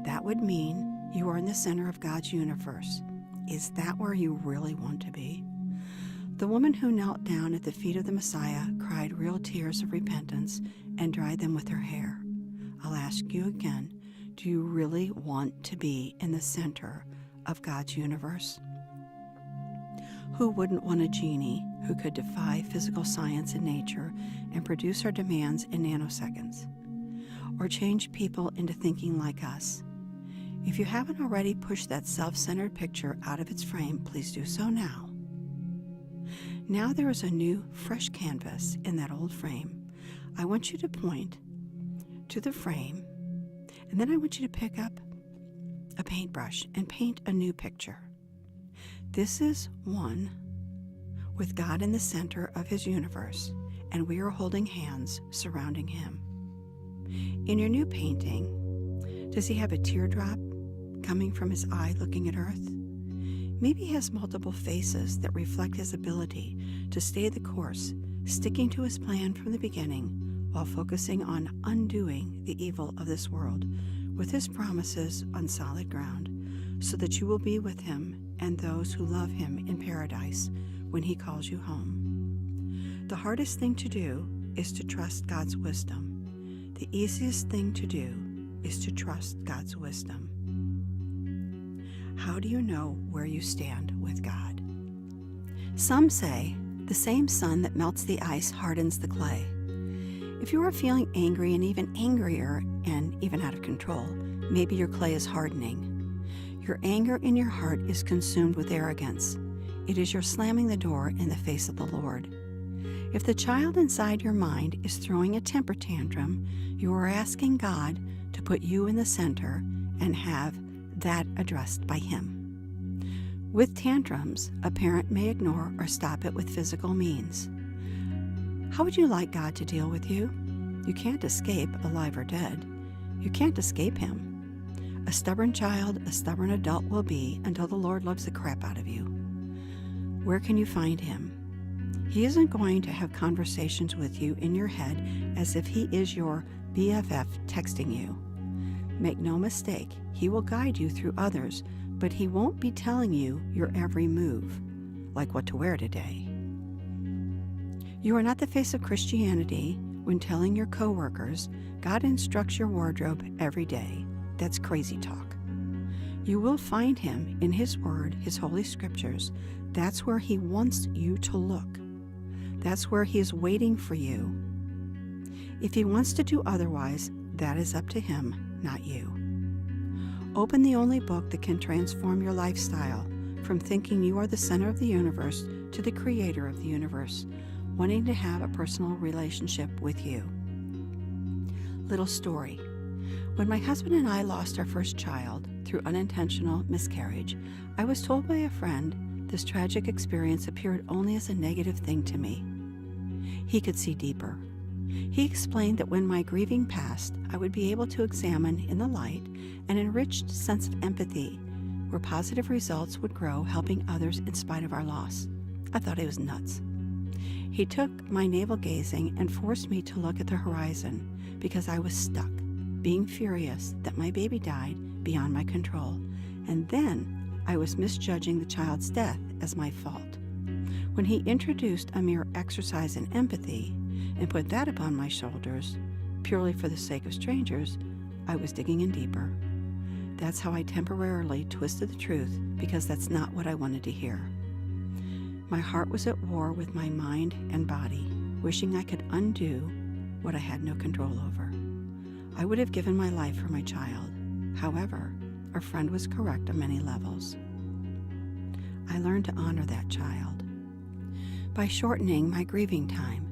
That would mean you are in the center of God's universe. Is that where you really want to be? The woman who knelt down at the feet of the Messiah cried real tears of repentance and dried them with her hair. I'll ask you again, do you really want to be in the center of God's universe? Who wouldn't want a genie who could defy physical science and nature and produce our demands in nanoseconds, or change people into thinking like us? If you haven't already pushed that self-centered picture out of its frame, please do so now. Now there is a new, fresh canvas in that old frame. I want you to point to the frame, and then I want you to pick up a paintbrush and paint a new picture. This is one with God in the center of his universe, and we are holding hands surrounding him. In your new painting, does he have a teardrop coming from his eye looking at earth? Maybe he has multiple faces that reflect his ability to stay the course, sticking to his plan from the beginning while focusing on undoing the evil of this world with his promises on solid ground, so that you will be with him and those who love him in paradise when he calls you home. The hardest thing to do is to trust God's wisdom. The easiest thing to do is to trust God's wisdom. How do you know where you stand with God? Some say the same sun that melts the ice hardens the clay. If you are feeling angry and even angrier and even out of control, maybe your clay is hardening. Your anger in your heart is consumed with arrogance. It is your slamming the door in the face of the Lord. If the child inside your mind is throwing a temper tantrum, you are asking God to put you in the center and have that addressed by him. With tantrums, a parent may ignore or stop it with physical means. How would you like God to deal with you? You can't escape, alive or dead. You can't escape him. A stubborn child, a stubborn adult will be until the Lord loves the crap out of you. Where can you find him? He isn't going to have conversations with you in your head as if he is your BFF texting you. Make no mistake, he will guide you through others, but he won't be telling you your every move, like what to wear today. You are not the face of Christianity when telling your coworkers God instructs your wardrobe every day. That's crazy talk. You will find him in his word, his holy scriptures. That's where he wants you to look. That's where he is waiting for you. If he wants to do otherwise, that is up to him, not you. Open the only book that can transform your lifestyle from thinking you are the center of the universe to the creator of the universe, wanting to have a personal relationship with you. Little story. When my husband and I lost our first child through unintentional miscarriage, I was told by a friend this tragic experience appeared only as a negative thing to me. He could see deeper. He explained that when my grieving passed, I would be able to examine in the light an enriched sense of empathy where positive results would grow, helping others in spite of our loss. I thought he was nuts. He took my navel-gazing and forced me to look at the horizon because I was stuck, being furious that my baby died beyond my control, and then I was misjudging the child's death as my fault. When he introduced a mere exercise in empathy and put that upon my shoulders, purely for the sake of strangers, I was digging in deeper. That's how I temporarily twisted the truth, because that's not what I wanted to hear. My heart was at war with my mind and body, wishing I could undo what I had no control over. I would have given my life for my child. However, our friend was correct on many levels. I learned to honor that child by shortening my grieving time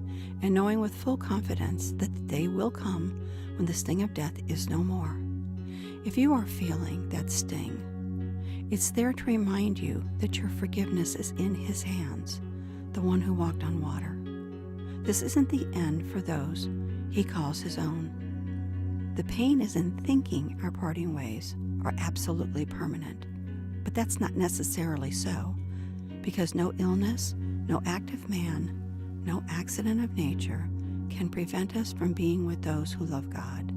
and knowing with full confidence that the day will come when the sting of death is no more. If you are feeling that sting, it's there to remind you that your forgiveness is in his hands, the one who walked on water. This isn't the end for those he calls his own. The pain is in thinking our parting ways are absolutely permanent, but that's not necessarily so, because no illness, no act of man, no accident of nature can prevent us from being with those who love God.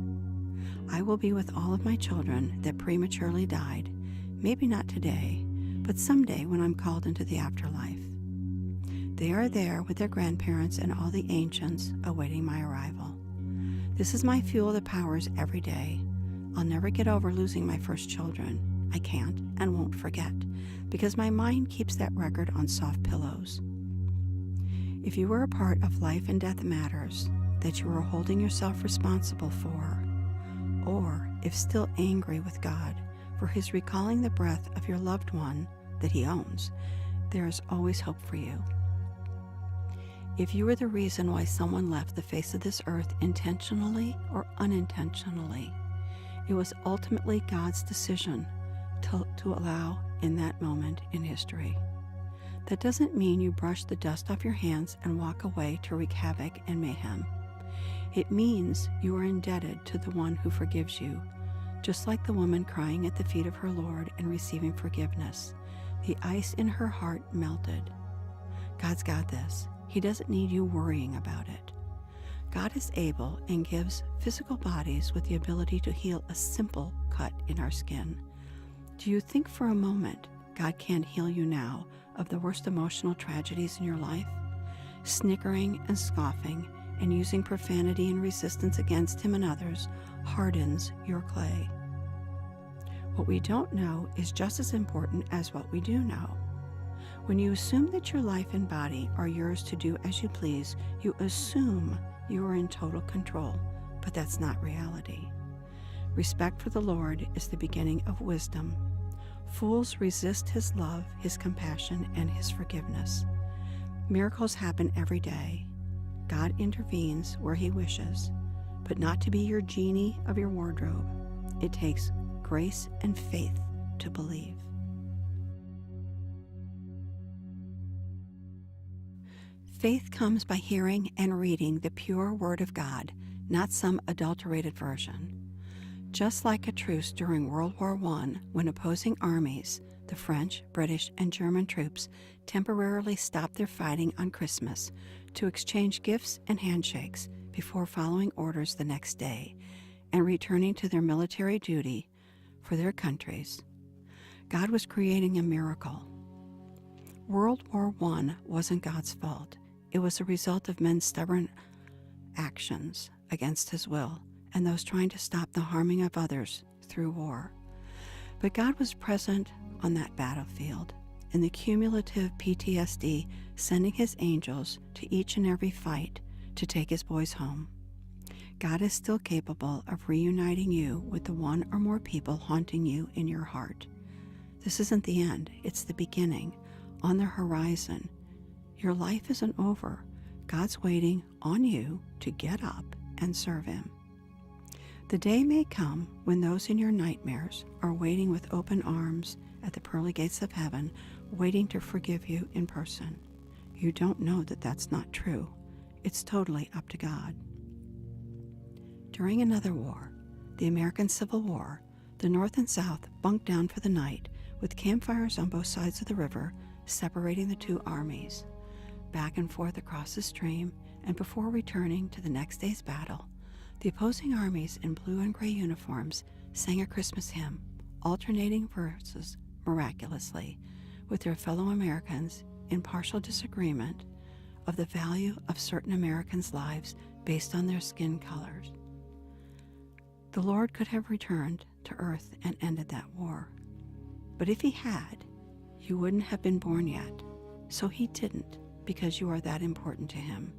I will be with all of my children that prematurely died, maybe not today, but someday when I'm called into the afterlife. They are there with their grandparents and all the ancients awaiting my arrival. This is my fuel that powers every day. I'll never get over losing my first children. I can't and won't forget, because my mind keeps that record on soft pillows. If you were a part of Life and Death Matters that you are holding yourself responsible for, or if still angry with God for his recalling the breath of your loved one that he owns, there is always hope for you. If you were the reason why someone left the face of this earth intentionally or unintentionally, it was ultimately God's decision to allow in that moment in history. That doesn't mean you brush the dust off your hands and walk away to wreak havoc and mayhem. It means you are indebted to the one who forgives you, just like the woman crying at the feet of her Lord and receiving forgiveness. The ice in her heart melted. God's got this. He doesn't need you worrying about it. God is able and gives physical bodies with the ability to heal a simple cut in our skin. Do you think for a moment God can't heal you now of the worst emotional tragedies in your life? Snickering and scoffing and using profanity and resistance against him and others hardens your clay. What we don't know is just as important as what we do know. When you assume that your life and body are yours to do as you please, you assume you are in total control, but that's not reality. Respect for the Lord is the beginning of wisdom. Fools resist his love, his compassion, and his forgiveness. Miracles happen every day. God intervenes where he wishes, but not to be your genie of your wardrobe. It takes grace and faith to believe. Faith comes by hearing and reading the pure Word of God, not some adulterated version. Just like a truce during World War I, when opposing armies, the French, British, and German troops, temporarily stopped their fighting on Christmas to exchange gifts and handshakes before following orders the next day and returning to their military duty for their countries. God was creating a miracle. World War I wasn't God's fault. It was a result of men's stubborn actions against his will and those trying to stop the harming of others through war. But God was present on that battlefield in the cumulative P.T.S.D, sending his angels to each and every fight to take his boys home. God is still capable of reuniting you with the one or more people haunting you in your heart. This isn't the end, it's the beginning. On the horizon, your life isn't over. God's waiting on you to get up and serve him. The day may come when those in your nightmares are waiting with open arms at the pearly gates of heaven, waiting to forgive you in person. You don't know that that's not true. It's totally up to God. During another war, the American Civil War, the North and South bunked down for the night with campfires on both sides of the river, separating the two armies. Back and forth across the stream, and before returning to the next day's battle, the opposing armies in blue and gray uniforms sang a Christmas hymn, alternating verses miraculously with their fellow Americans in partial disagreement of the value of certain Americans' lives based on their skin colors. The Lord could have returned to earth and ended that war. But if he had, you wouldn't have been born yet. So he didn't, because you are that important to him.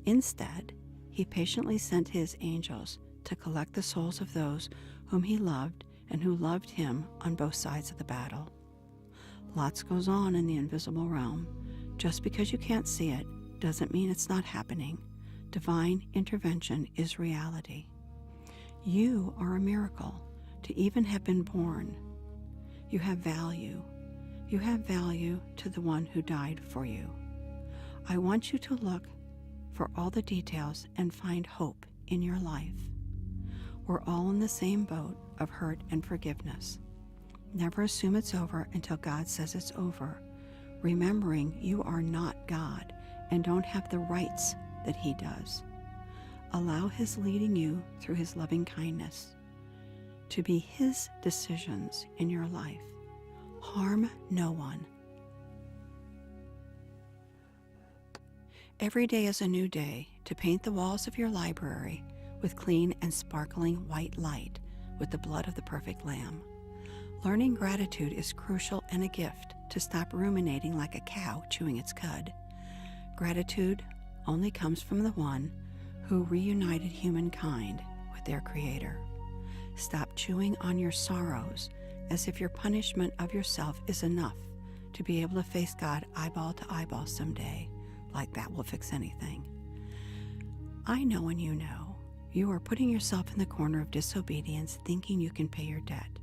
Instead, he patiently sent his angels to collect the souls of those whom he loved and who loved him on both sides of the battle. Lots goes on in the invisible realm. Just because you can't see it doesn't mean it's not happening. Divine intervention is reality. You are a miracle to even have been born. You have value. You have value to the one who died for you. I want you to look for all the details and find hope in your life. We're all in the same boat of hurt and forgiveness. Never assume it's over until God says it's over, remembering you are not God and don't have the rights that he does. Allow his leading you through his loving kindness to be his decisions in your life. Harm no one. Every day is a new day to paint the walls of your library with clean and sparkling white light with the blood of the perfect Lamb. Learning gratitude is crucial and a gift to stop ruminating like a cow chewing its cud. Gratitude only comes from the one who reunited humankind with their Creator. Stop chewing on your sorrows. as if your punishment of yourself is enough to be able to face God eyeball to eyeball someday, like that will fix anything. I know and you know, you are putting yourself in the corner of disobedience thinking you can pay your debt.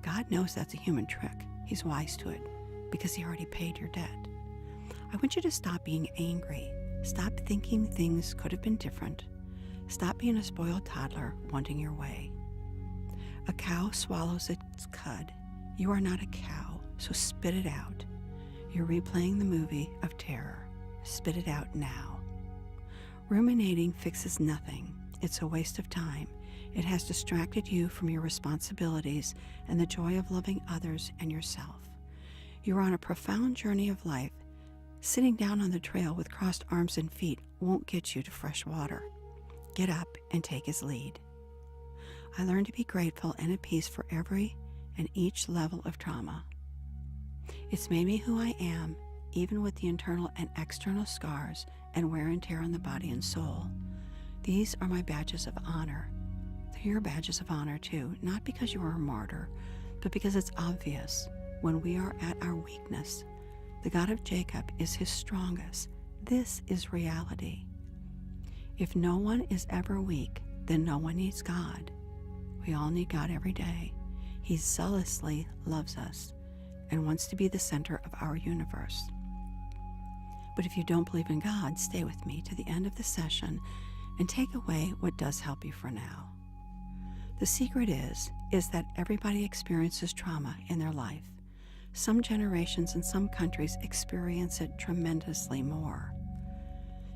God knows that's a human trick. He's wise to it because he already paid your debt. I want you to stop being angry. Stop thinking things could have been different. Stop being a spoiled toddler wanting your way. A cow swallows its cud. You are not a cow, so spit it out. You're replaying the movie of terror. Spit it out now. Ruminating fixes nothing. It's a waste of time. It has distracted you from your responsibilities and the joy of loving others and yourself. You're on a profound journey of life. Sitting down on the trail with crossed arms and feet won't get you to fresh water. Get up and take his lead. I learned to be grateful and at peace for every and each level of trauma. It's made me who I am, even with the internal and external scars and wear and tear on the body and soul. These are my badges of honor. They're your badges of honor too, not because you are a martyr, but because it's obvious when we are at our weakness. The God of Jacob is his strongest. This is reality. If no one is ever weak, then no one needs God. We all need God every day. He zealously loves us and wants to be the center of our universe. But if you don't believe in God, stay with me to the end of the session and take away what does help you for now. The secret is that everybody experiences trauma in their life. Some generations in some countries experience it tremendously more.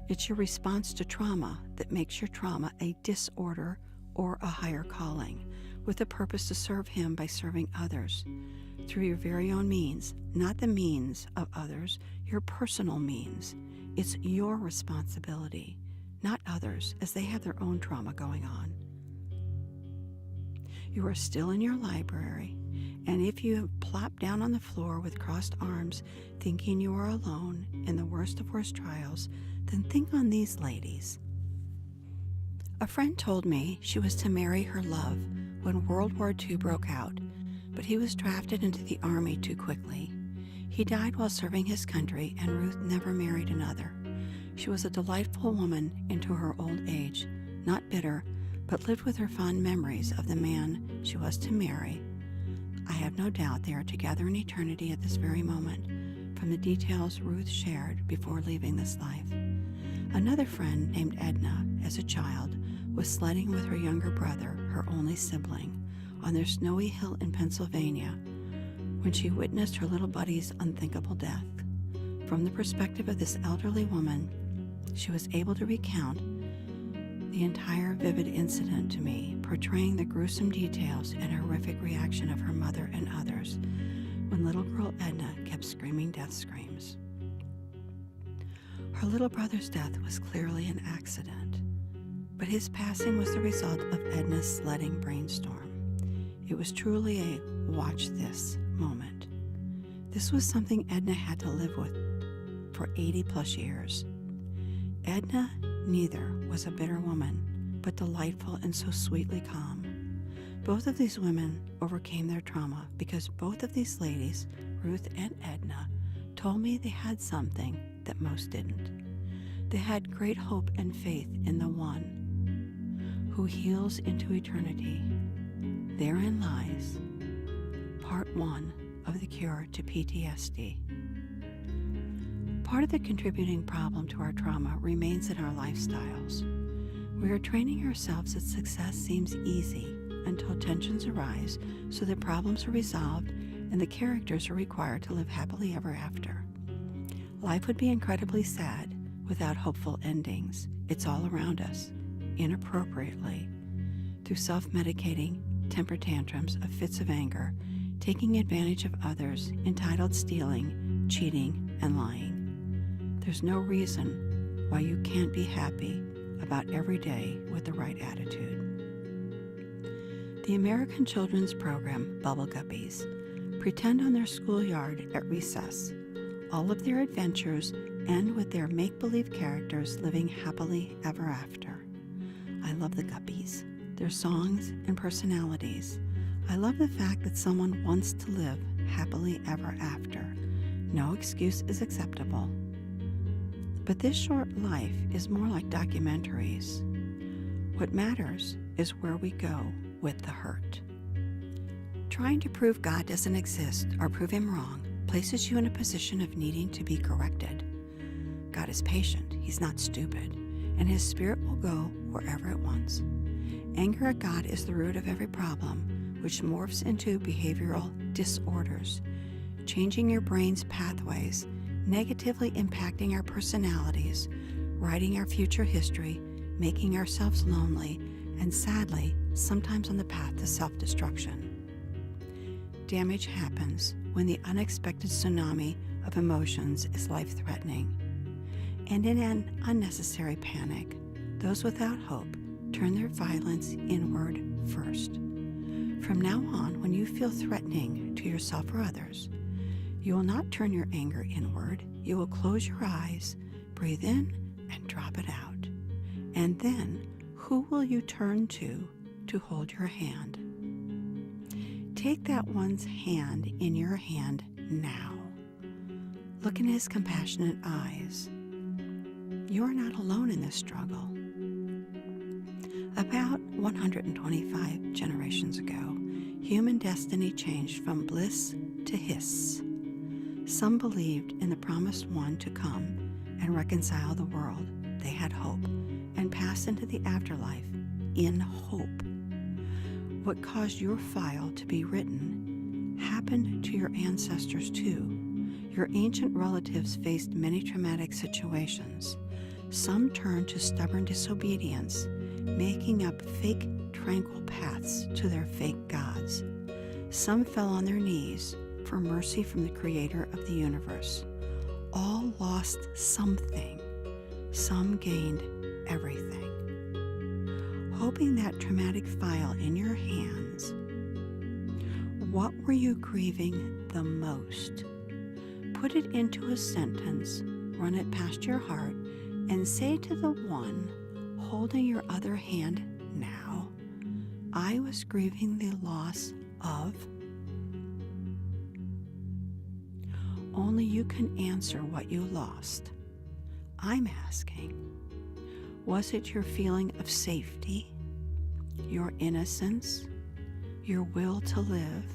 It's your response to trauma that makes your trauma a disorder or a higher calling, with the purpose to serve him by serving others through your very own means, not the means of others, your personal means. It's your responsibility, not others, as they have their own trauma going on. You are still in your library, and if you have plopped down on the floor with crossed arms, thinking you are alone in the worst of worst trials, then think on these ladies. A friend told me she was to marry her love when World War II broke out, but he was drafted into the army too quickly. He died while serving his country, and Ruth never married another. She was a delightful woman into her old age, not bitter, but lived with her fond memories of the man she was to marry. I have no doubt they are together in eternity at this very moment, from the details Ruth shared before leaving this life. Another friend named Edna, as a child, was sledding with her younger brother, her only sibling, on their snowy hill in Pennsylvania, when she witnessed her little buddy's unthinkable death. From the perspective of this elderly woman, she was able to recount the entire vivid incident to me, portraying the gruesome details and horrific reaction of her mother and others when little girl Edna kept screaming death screams. Her little brother's death was clearly an accident, but his passing was the result of Edna's sledding brainstorm. It was truly a watch this moment. This was something Edna had to live with for 80 plus years. Edna neither was a bitter woman, but delightful and so sweetly calm. Both of these women overcame their trauma because both of these ladies, Ruth and Edna, told me they had something that most didn't. They had great hope and faith in the one who heals into eternity. Therein lies part 1 of the cure to PTSD. Part of the contributing problem to our trauma remains in our lifestyles. We are training ourselves that success seems easy until tensions arise, so that problems are resolved and the characters are required to live happily ever after. Life would be incredibly sad without hopeful endings. It's all around us, inappropriately, through self-medicating, temper tantrums of fits of anger, taking advantage of others, entitled stealing, cheating, and lying. There's no reason why you can't be happy about every day with the right attitude. The American children's program, Bubble Guppies, pretend on their schoolyard at recess. All of their adventures end with their make-believe characters living happily ever after. I love the Guppies, their songs and personalities. I love the fact that someone wants to live happily ever after. No excuse is acceptable. But this short life is more like documentaries. What matters is where we go with the hurt. Trying to prove God doesn't exist or prove Him wrong places you in a position of needing to be corrected. God is patient, He's not stupid, and His Spirit will go wherever it wants. Anger at God is the root of every problem, which morphs into behavioral disorders, changing your brain's pathways, negatively impacting our personalities, writing our future history, making ourselves lonely, and sadly, sometimes on the path to self-destruction. Damage happens when the unexpected tsunami of emotions is life-threatening. And in an unnecessary panic, those without hope turn their violence inward first. From now on, when you feel threatening to yourself or others, you will not turn your anger inward. You will close your eyes, breathe in, and drop it out. And then, who will you turn to hold your hand? Take that one's hand in your hand now. Look in his compassionate eyes. You are not alone in this struggle. About 125 generations ago, human destiny changed from bliss to hiss. Some believed in the promised one to come and reconcile the world. They had hope and passed into the afterlife in hope. What caused your file to be written happened to your ancestors too. Your ancient relatives faced many traumatic situations. Some turned to stubborn disobedience, making up fake tranquil paths to their fake gods. Some fell on their knees for mercy from the Creator of the universe. All lost something. Some gained everything. Hoping that traumatic file in your hands, what were you grieving the most? Put it into a sentence, run it past your heart, and say to the one holding your other hand now, I was grieving the loss of. Only you can answer what you lost. I'm asking, was it your feeling of safety, your innocence, your will to live,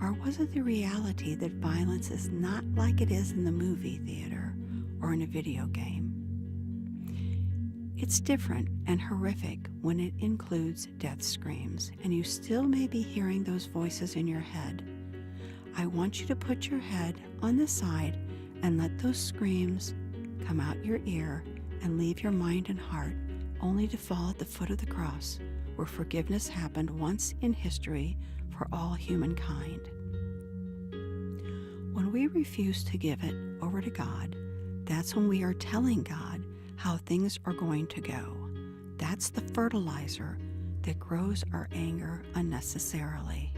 or was it the reality that violence is not like it is in the movie theater or in a video game? It's different and horrific when it includes death screams, and you still may be hearing those voices in your head. I want you to put your head on the side and let those screams come out your ear and leave your mind and heart only to fall at the foot of the cross where forgiveness happened once in history for all humankind. When we refuse to give it over to God, that's when we are telling God how things are going to go. That's the fertilizer that grows our anger unnecessarily.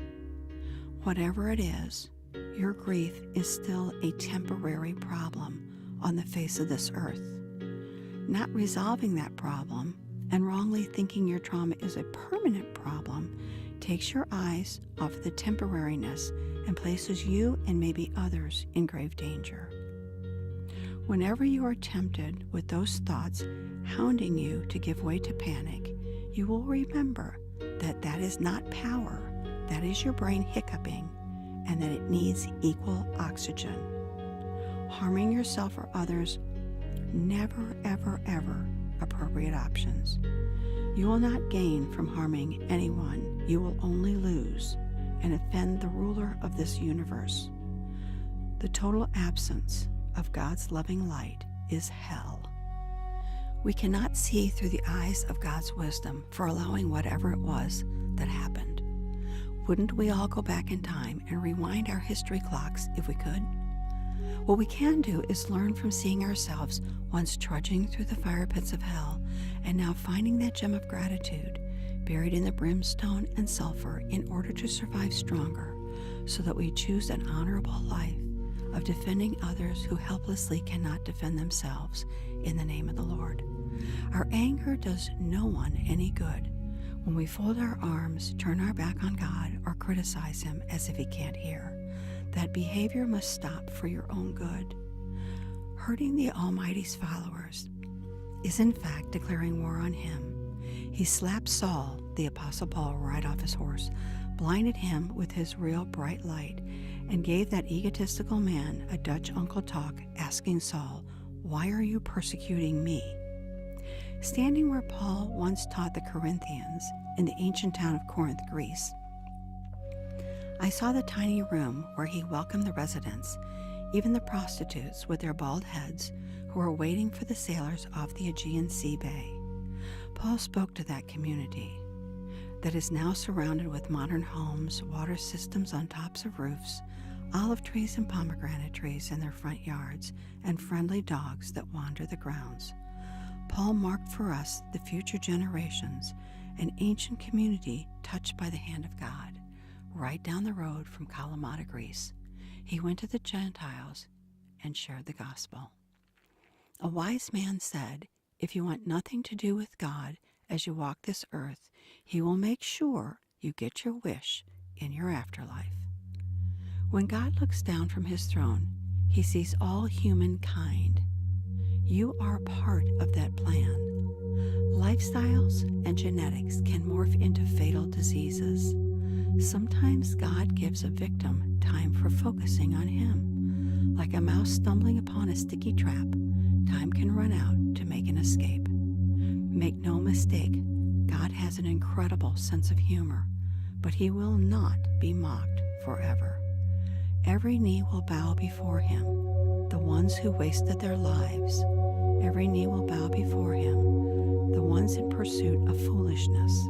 Whatever it is, your grief is still a temporary problem on the face of this earth. Not resolving that problem and wrongly thinking your trauma is a permanent problem takes your eyes off the temporariness and places you and maybe others in grave danger. Whenever you are tempted with those thoughts hounding you to give way to panic, you will remember that that is not power, that is your brain hiccuping, and that it needs equal oxygen. Harming yourself or others, never, ever, ever appropriate options. You will not gain from harming anyone. You will only lose and offend the ruler of this universe. The total absence of God's loving light is hell. We cannot see through the eyes of God's wisdom for allowing whatever it was that happened. Wouldn't we all go back in time and rewind our history clocks if we could? What we can do is learn from seeing ourselves once trudging through the fire pits of hell and now finding that gem of gratitude buried in the brimstone and sulfur in order to survive stronger, so that we choose an honorable life of defending others who helplessly cannot defend themselves in the name of the Lord. Our anger does no one any good. When we fold our arms, turn our back on God, or criticize Him as if He can't hear, that behavior must stop for your own good. Hurting the Almighty's followers is in fact declaring war on Him. He slapped Saul, the Apostle Paul, right off his horse, blinded him with his real bright light, and gave that egotistical man a Dutch uncle talk, asking Saul, "Why are you persecuting me?" Standing where Paul once taught the Corinthians in the ancient town of Corinth, Greece, I saw the tiny room where he welcomed the residents, even the prostitutes with their bald heads, who were waiting for the sailors off the Aegean Sea Bay. Paul spoke to that community that is now surrounded with modern homes, water systems on tops of roofs, olive trees and pomegranate trees in their front yards, and friendly dogs that wander the grounds. Paul marked for us, the future generations, an ancient community touched by the hand of God, right down the road from Kalamata, Greece. He went to the Gentiles and shared the gospel. A wise man said, "If you want nothing to do with God as you walk this earth, He will make sure you get your wish in your afterlife." When God looks down from His throne, He sees all humankind. You are part of that plan. Lifestyles and genetics can morph into fatal diseases. Sometimes God gives a victim time for focusing on Him. Like a mouse stumbling upon a sticky trap, time can run out to make an escape. Make no mistake, God has an incredible sense of humor, but He will not be mocked forever. Every knee will bow before Him, the ones who wasted their lives. Every knee will bow before Him, the ones in pursuit of foolishness.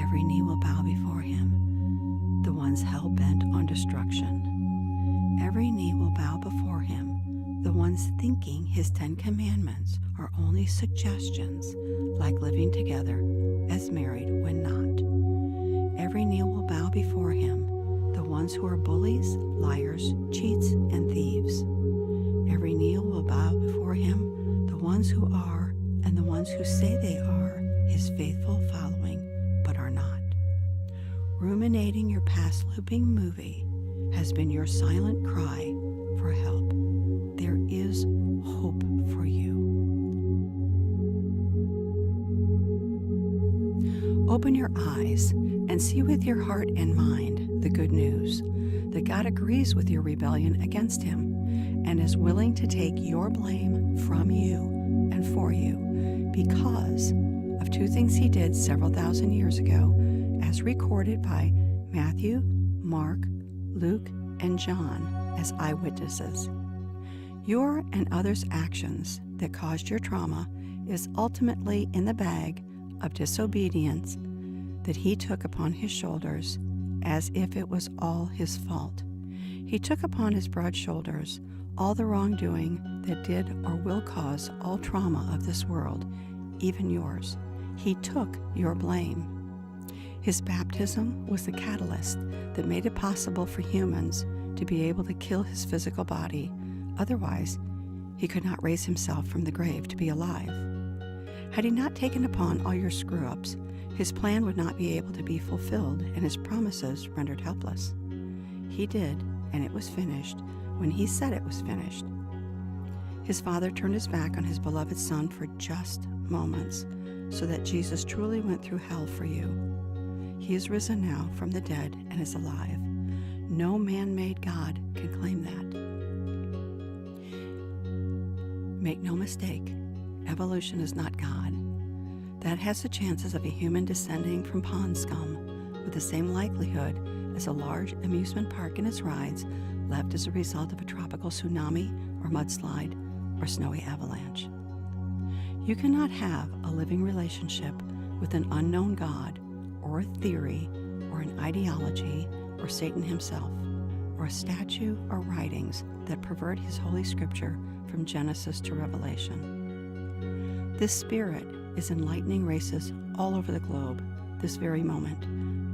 Every knee will bow before Him, the ones hell-bent on destruction. Every knee will bow before Him, the ones thinking His 10 Commandments are only suggestions, like living together as married when not. Every knee will bow before Him, the ones who are bullies, liars, cheats, and thieves. Every knee will bow before Him, the ones who are and the ones who say they are His faithful following but are not. Ruminating your past looping movie has been your silent cry for help. There is hope for you. Open your eyes and see with your heart and mind the good news that God agrees with your rebellion against Him and is willing to take your blame from you and for you because of 2 things He did several thousand years ago, as recorded by Matthew, Mark, Luke, and John as eyewitnesses. Your and others' actions that caused your trauma is ultimately in the bag of disobedience that He took upon His shoulders as if it was all His fault. He took upon His broad shoulders all the wrongdoing that did or will cause all trauma of this world, even yours. He took your blame. His baptism was the catalyst that made it possible for humans to be able to kill His physical body. Otherwise, He could not raise Himself from the grave to be alive. Had He not taken upon all your screw-ups, His plan would not be able to be fulfilled and His promises rendered helpless. He did, and it was finished when He said it was finished. His Father turned His back on His beloved Son for just moments, so that Jesus truly went through hell for you. He is risen now from the dead and is alive. No man-made God can claim that. Make no mistake, evolution is not God. That has the chances of a human descending from pond scum with the same likelihood as a large amusement park and its rides left as a result of a tropical tsunami or mudslide or snowy avalanche. You cannot have a living relationship with an unknown God or a theory or an ideology or Satan himself or a statue or writings that pervert His holy scripture from Genesis to Revelation. This spirit is enlightening races all over the globe this very moment.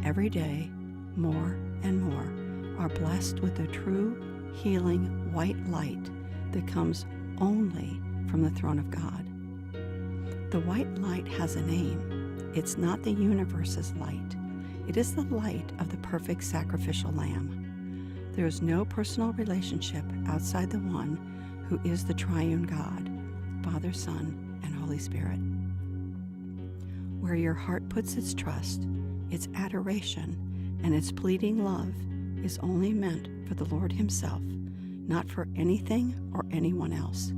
Every day, more and more are blessed with the true, healing, white light that comes only from the throne of God. The white light has a name. It's not the universe's light. It is the light of the perfect sacrificial lamb. There is no personal relationship outside the one who is the triune God, Father, Son, and Holy Spirit. Where your heart puts its trust, its adoration, and its pleading love is only meant for the Lord Himself, not for anything or anyone else.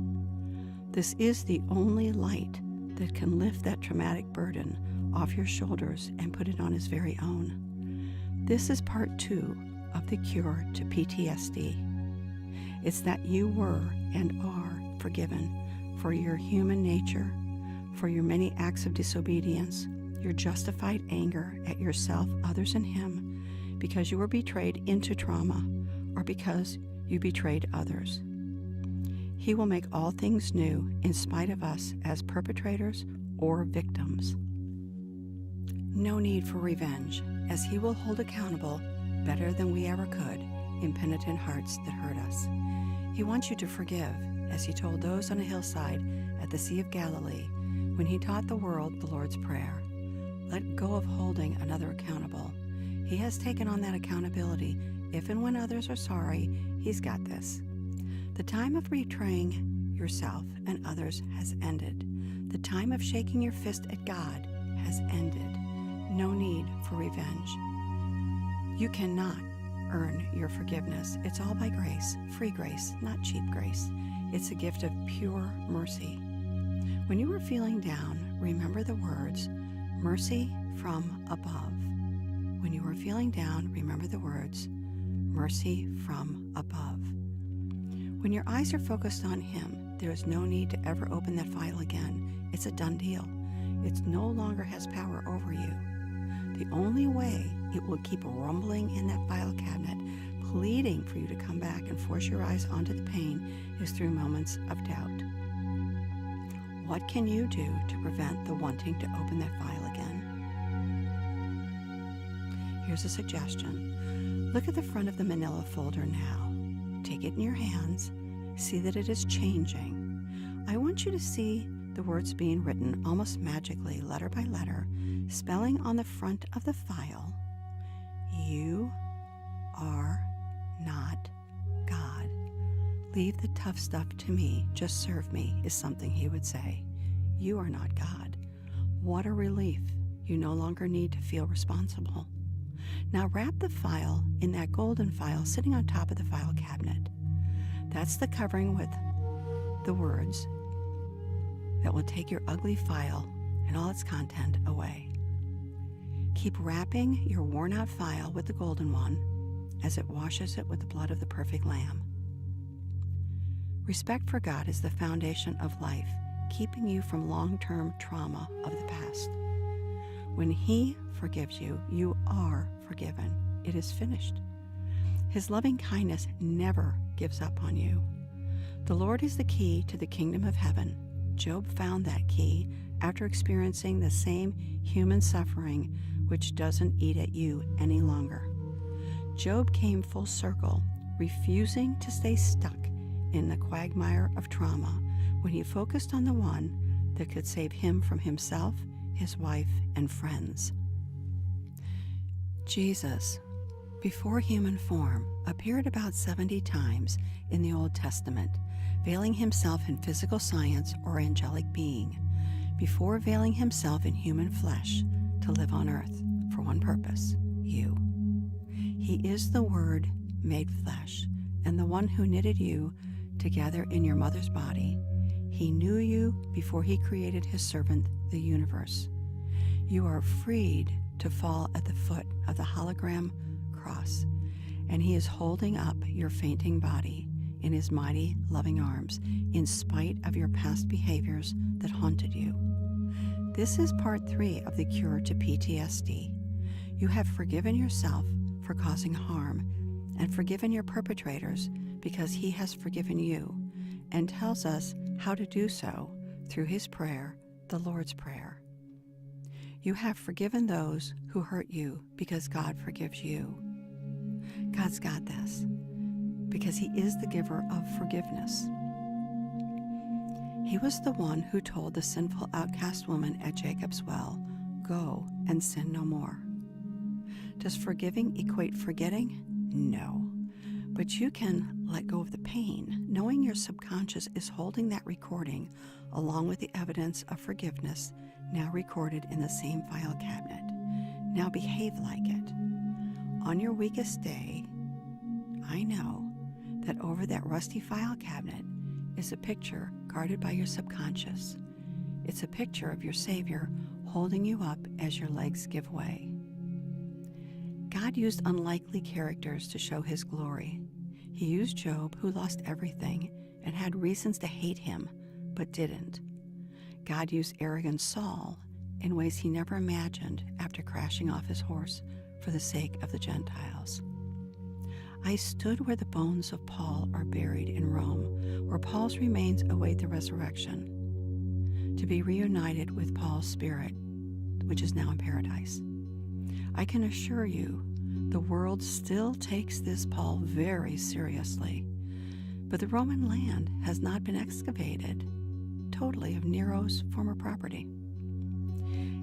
This is the only light that can lift that traumatic burden off your shoulders and put it on His very own. This is part 2 of the cure to PTSD. It's that you were and are forgiven for your human nature, for your many acts of disobedience, your justified anger at yourself, others, and Him, because you were betrayed into trauma or because you betrayed others. He will make all things new in spite of us as perpetrators or victims. No need for revenge, as He will hold accountable better than we ever could impenitent hearts that hurt us. He wants you to forgive, as He told those on a hillside at the Sea of Galilee when He taught the world the Lord's Prayer. Let go of holding another accountable. He has taken on that accountability. If and when others are sorry, He's got this. The time of betraying yourself and others has ended. The time of shaking your fist at God has ended. No need for revenge. You cannot earn your forgiveness. It's all by grace, free grace, not cheap grace. It's a gift of pure mercy. When you are feeling down, remember the words, mercy from above. When you are feeling down, remember the words, mercy from above. When your eyes are focused on Him, there is no need to ever open that file again. It's a done deal. It no longer has power over you. The only way it will keep rumbling in that file cabinet, pleading for you to come back and force your eyes onto the pain, is through moments of doubt. What can you do to prevent the wanting to open that file again? Here's a suggestion. Look at the front of the manila folder now. Take it in your hands. See that it is changing. I want you to see the words being written almost magically, letter by letter, spelling on the front of the file, you are not God. Leave the tough stuff to me, just serve me, is something He would say. You are not God. What a relief. You no longer need to feel responsible. Now wrap the file in that golden file sitting on top of the file cabinet. That's the covering with the words that will take your ugly file and all its content away. Keep wrapping your worn-out file with the golden one as it washes it with the blood of the perfect Lamb. Respect for God is the foundation of life, keeping you from long-term trauma of the past. When He forgives you, you are forgiven. It is finished. His loving kindness never gives up on you. The Lord is the key to the kingdom of heaven. Job found that key after experiencing the same human suffering which doesn't eat at you any longer. Job came full circle, refusing to stay stuck in the quagmire of trauma when he focused on the one that could save him from himself, his wife, and friends. Jesus, before human form, appeared about 70 times in the Old Testament, veiling Himself in physical science or angelic being, before veiling Himself in human flesh to live on earth for one purpose, you. He is the Word made flesh, and the one who knitted you together in your mother's body. He knew you before He created His servant, the universe. You are freed to fall at the foot of the hologram cross, and He is holding up your fainting body in His mighty, loving arms, in spite of your past behaviors that haunted you. This is part 3 of the cure to PTSD. You have forgiven yourself for causing harm, and forgiven your perpetrators because He has forgiven you, and tells us how to do so through His prayer, the Lord's Prayer. You have forgiven those who hurt you because God forgives you. God's got this, because He is the giver of forgiveness. He was the one who told the sinful outcast woman at Jacob's well, go and sin no more. Does forgiving equate forgetting? No. But you can let go of the pain, knowing your subconscious is holding that recording along with the evidence of forgiveness now recorded in the same file cabinet. Now behave like it. On your weakest day, I know that over that rusty file cabinet is a picture guarded by your subconscious. It's a picture of your Savior holding you up as your legs give way. God used unlikely characters to show his glory. He used Job, who lost everything and had reasons to hate him, but didn't. God used arrogant Saul in ways he never imagined after crashing off his horse for the sake of the Gentiles. I stood where the bones of Paul are buried in Rome, where Paul's remains await the resurrection, to be reunited with Paul's spirit, which is now in paradise. I can assure you, the world still takes this Paul very seriously, but the Roman land has not been excavated totally of Nero's former property.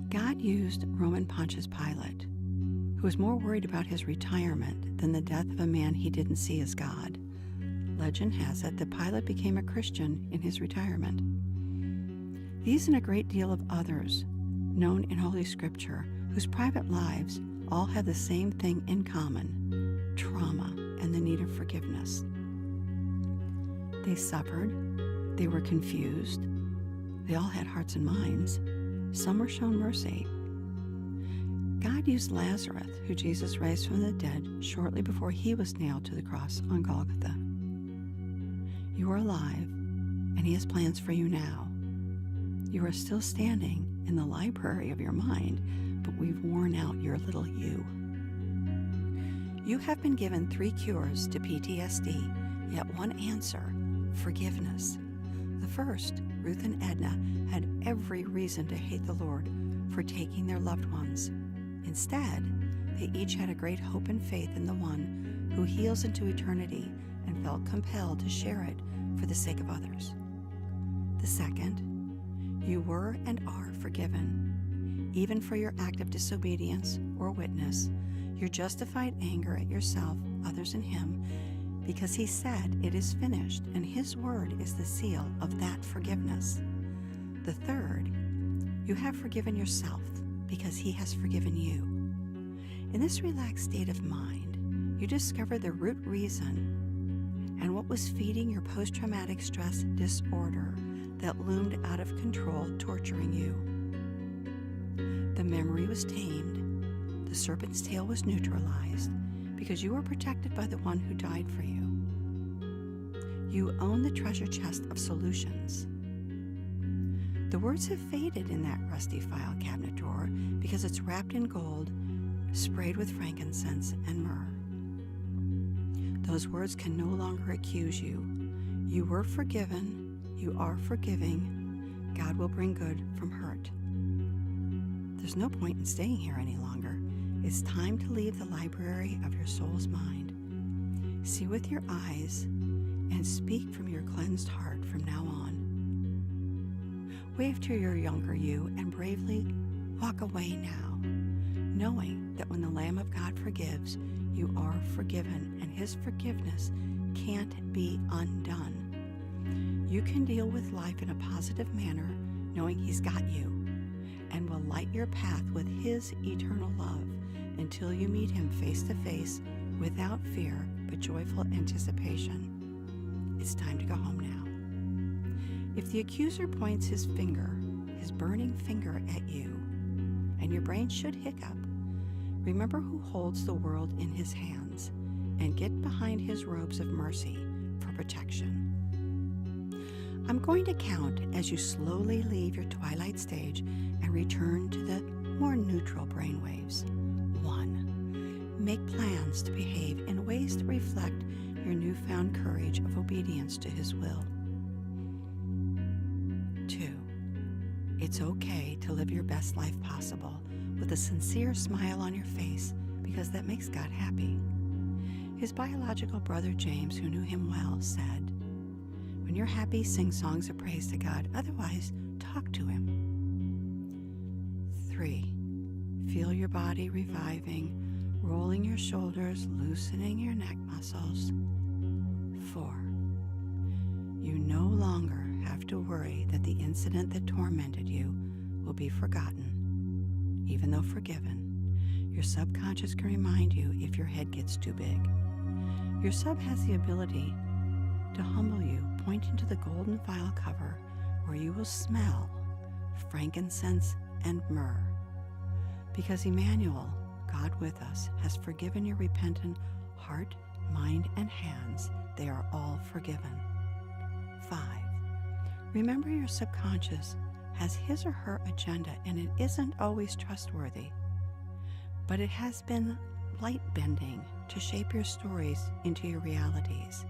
God used Roman Pontius Pilate, who was more worried about his retirement than the death of a man he didn't see as God. Legend has it that Pilate became a Christian in his retirement. These and a great deal of others known in Holy Scripture, whose private lives all have the same thing in common: trauma and the need of forgiveness. They suffered, they were confused, they all had hearts and minds. Some were shown mercy. God used Lazarus, who Jesus raised from the dead shortly before he was nailed to the cross on Golgotha. You are alive, and he has plans for you now. You are still standing in the library of your mind, but we've worn out your little you. You have been given 3 cures to PTSD, yet one answer: forgiveness. The first, Ruth and Edna, had every reason to hate the Lord for taking their loved ones. Instead, they each had a great hope and faith in the one who heals into eternity and felt compelled to share it for the sake of others. The second, you were and are forgiven, even for your act of disobedience or witness, your justified anger at yourself, others, and him, because he said it is finished, and his word is the seal of that forgiveness. The third, you have forgiven yourself because he has forgiven you. In this relaxed state of mind, you discover the root reason and what was feeding your post-traumatic stress disorder that loomed out of control, torturing you. The memory was tamed, the serpent's tail was neutralized, because you are protected by the one who died for you. You own the treasure chest of solutions. The words have faded in that rusty file cabinet drawer because it's wrapped in gold, sprayed with frankincense and myrrh. Those words can no longer accuse you. You were forgiven, you are forgiving, God will bring good from hurt. There's no point in staying here any longer. It's time to leave the library of your soul's mind. See with your eyes and speak from your cleansed heart from now on. Wave to your younger you and bravely walk away now, knowing that when the Lamb of God forgives, you are forgiven, and his forgiveness can't be undone. You can deal with life in a positive manner, knowing he's got you, and will light your path with his eternal love until you meet him face to face without fear but joyful anticipation. It's time to go home now. If the accuser points his finger, his burning finger at you, and your brain should hiccup, remember who holds the world in his hands and get behind his robes of mercy for protection. I'm going to count as you slowly leave your twilight stage and return to the more neutral brainwaves. 1. Make plans to behave in ways that reflect your newfound courage of obedience to his will. 2. It's okay to live your best life possible with a sincere smile on your face, because that makes God happy. His biological brother James, who knew him well, said, "When you're happy, sing songs of praise to God. Otherwise, talk to him." 3. Feel your body reviving, rolling your shoulders, loosening your neck muscles. 4. You no longer have to worry that the incident that tormented you will be forgotten. Even though forgiven, your subconscious can remind you if your head gets too big. Your sub has the ability to humble you, pointing to the golden vial cover where you will smell frankincense and myrrh. Because Emmanuel, God with us, has forgiven your repentant heart, mind, and hands, they are all forgiven. 5. Remember, your subconscious has his or her agenda, and it isn't always trustworthy, but it has been light bending to shape your stories into your realities.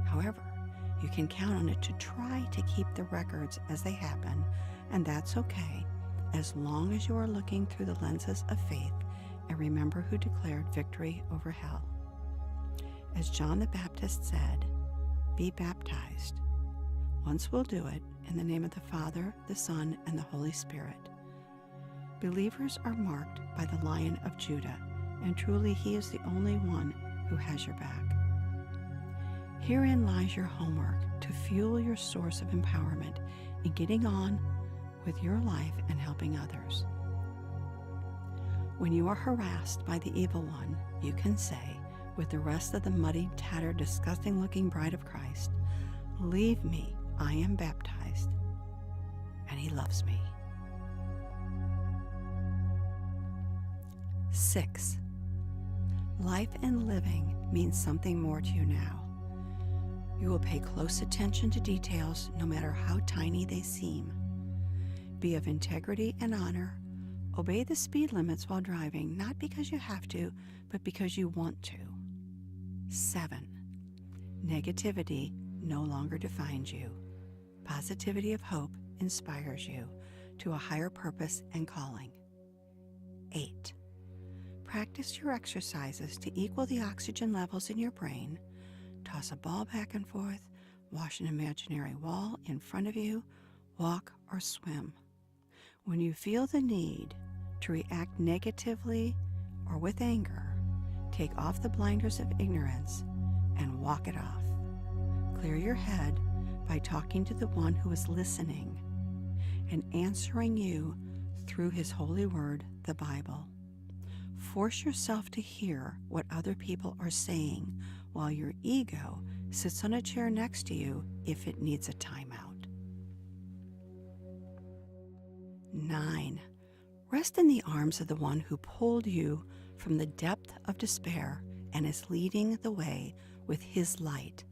However, you can count on it to try to keep the records as they happen, and that's okay, as long as you are looking through the lenses of faith and remember who declared victory over hell. As John the Baptist said, be baptized. Once we'll do it in the name of the Father, the Son, and the Holy Spirit. Believers are marked by the Lion of Judah, and truly he is the only one who has your back. Herein lies your homework to fuel your source of empowerment in getting on with your life and helping others. When you are harassed by the evil one, you can say, with the rest of the muddy, tattered, disgusting-looking bride of Christ, leave me, I am baptized, and he loves me. 6. Life and living means something more to you now. You will pay close attention to details, no matter how tiny they seem. Be of integrity and honor. Obey the speed limits while driving, not because you have to, but because you want to. 7. Negativity no longer defines you. Positivity of hope inspires you to a higher purpose and calling. 8. Practice your exercises to equal the oxygen levels in your brain. Toss a ball back and forth, wash an imaginary wall in front of you, walk or swim. When you feel the need to react negatively or with anger, take off the blinders of ignorance and walk it off. Clear your head by talking to the one who is listening and answering you through his holy word, the Bible. Force yourself to hear what other people are saying while your ego sits on a chair next to you if it needs a timeout. 9. Rest in the arms of the one who pulled you from the depth of despair and is leading the way with his light.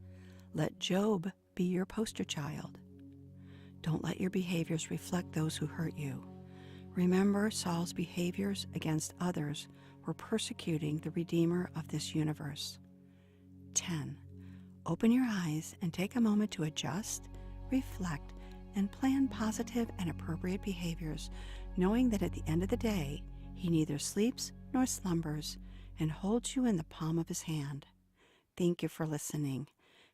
Let Job be your poster child. Don't let your behaviors reflect those who hurt you. Remember, Saul's behaviors against others were persecuting the Redeemer of this universe. 10. Open your eyes and take a moment to adjust, reflect, and plan positive and appropriate behaviors, knowing that at the end of the day, he neither sleeps nor slumbers and holds you in the palm of his hand. Thank you for listening.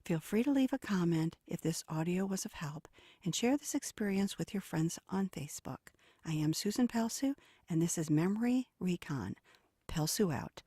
Feel free to leave a comment if this audio was of help and share this experience with your friends on Facebook. I am Susan Pelsue, and this is Memory Recon. Pelsue out.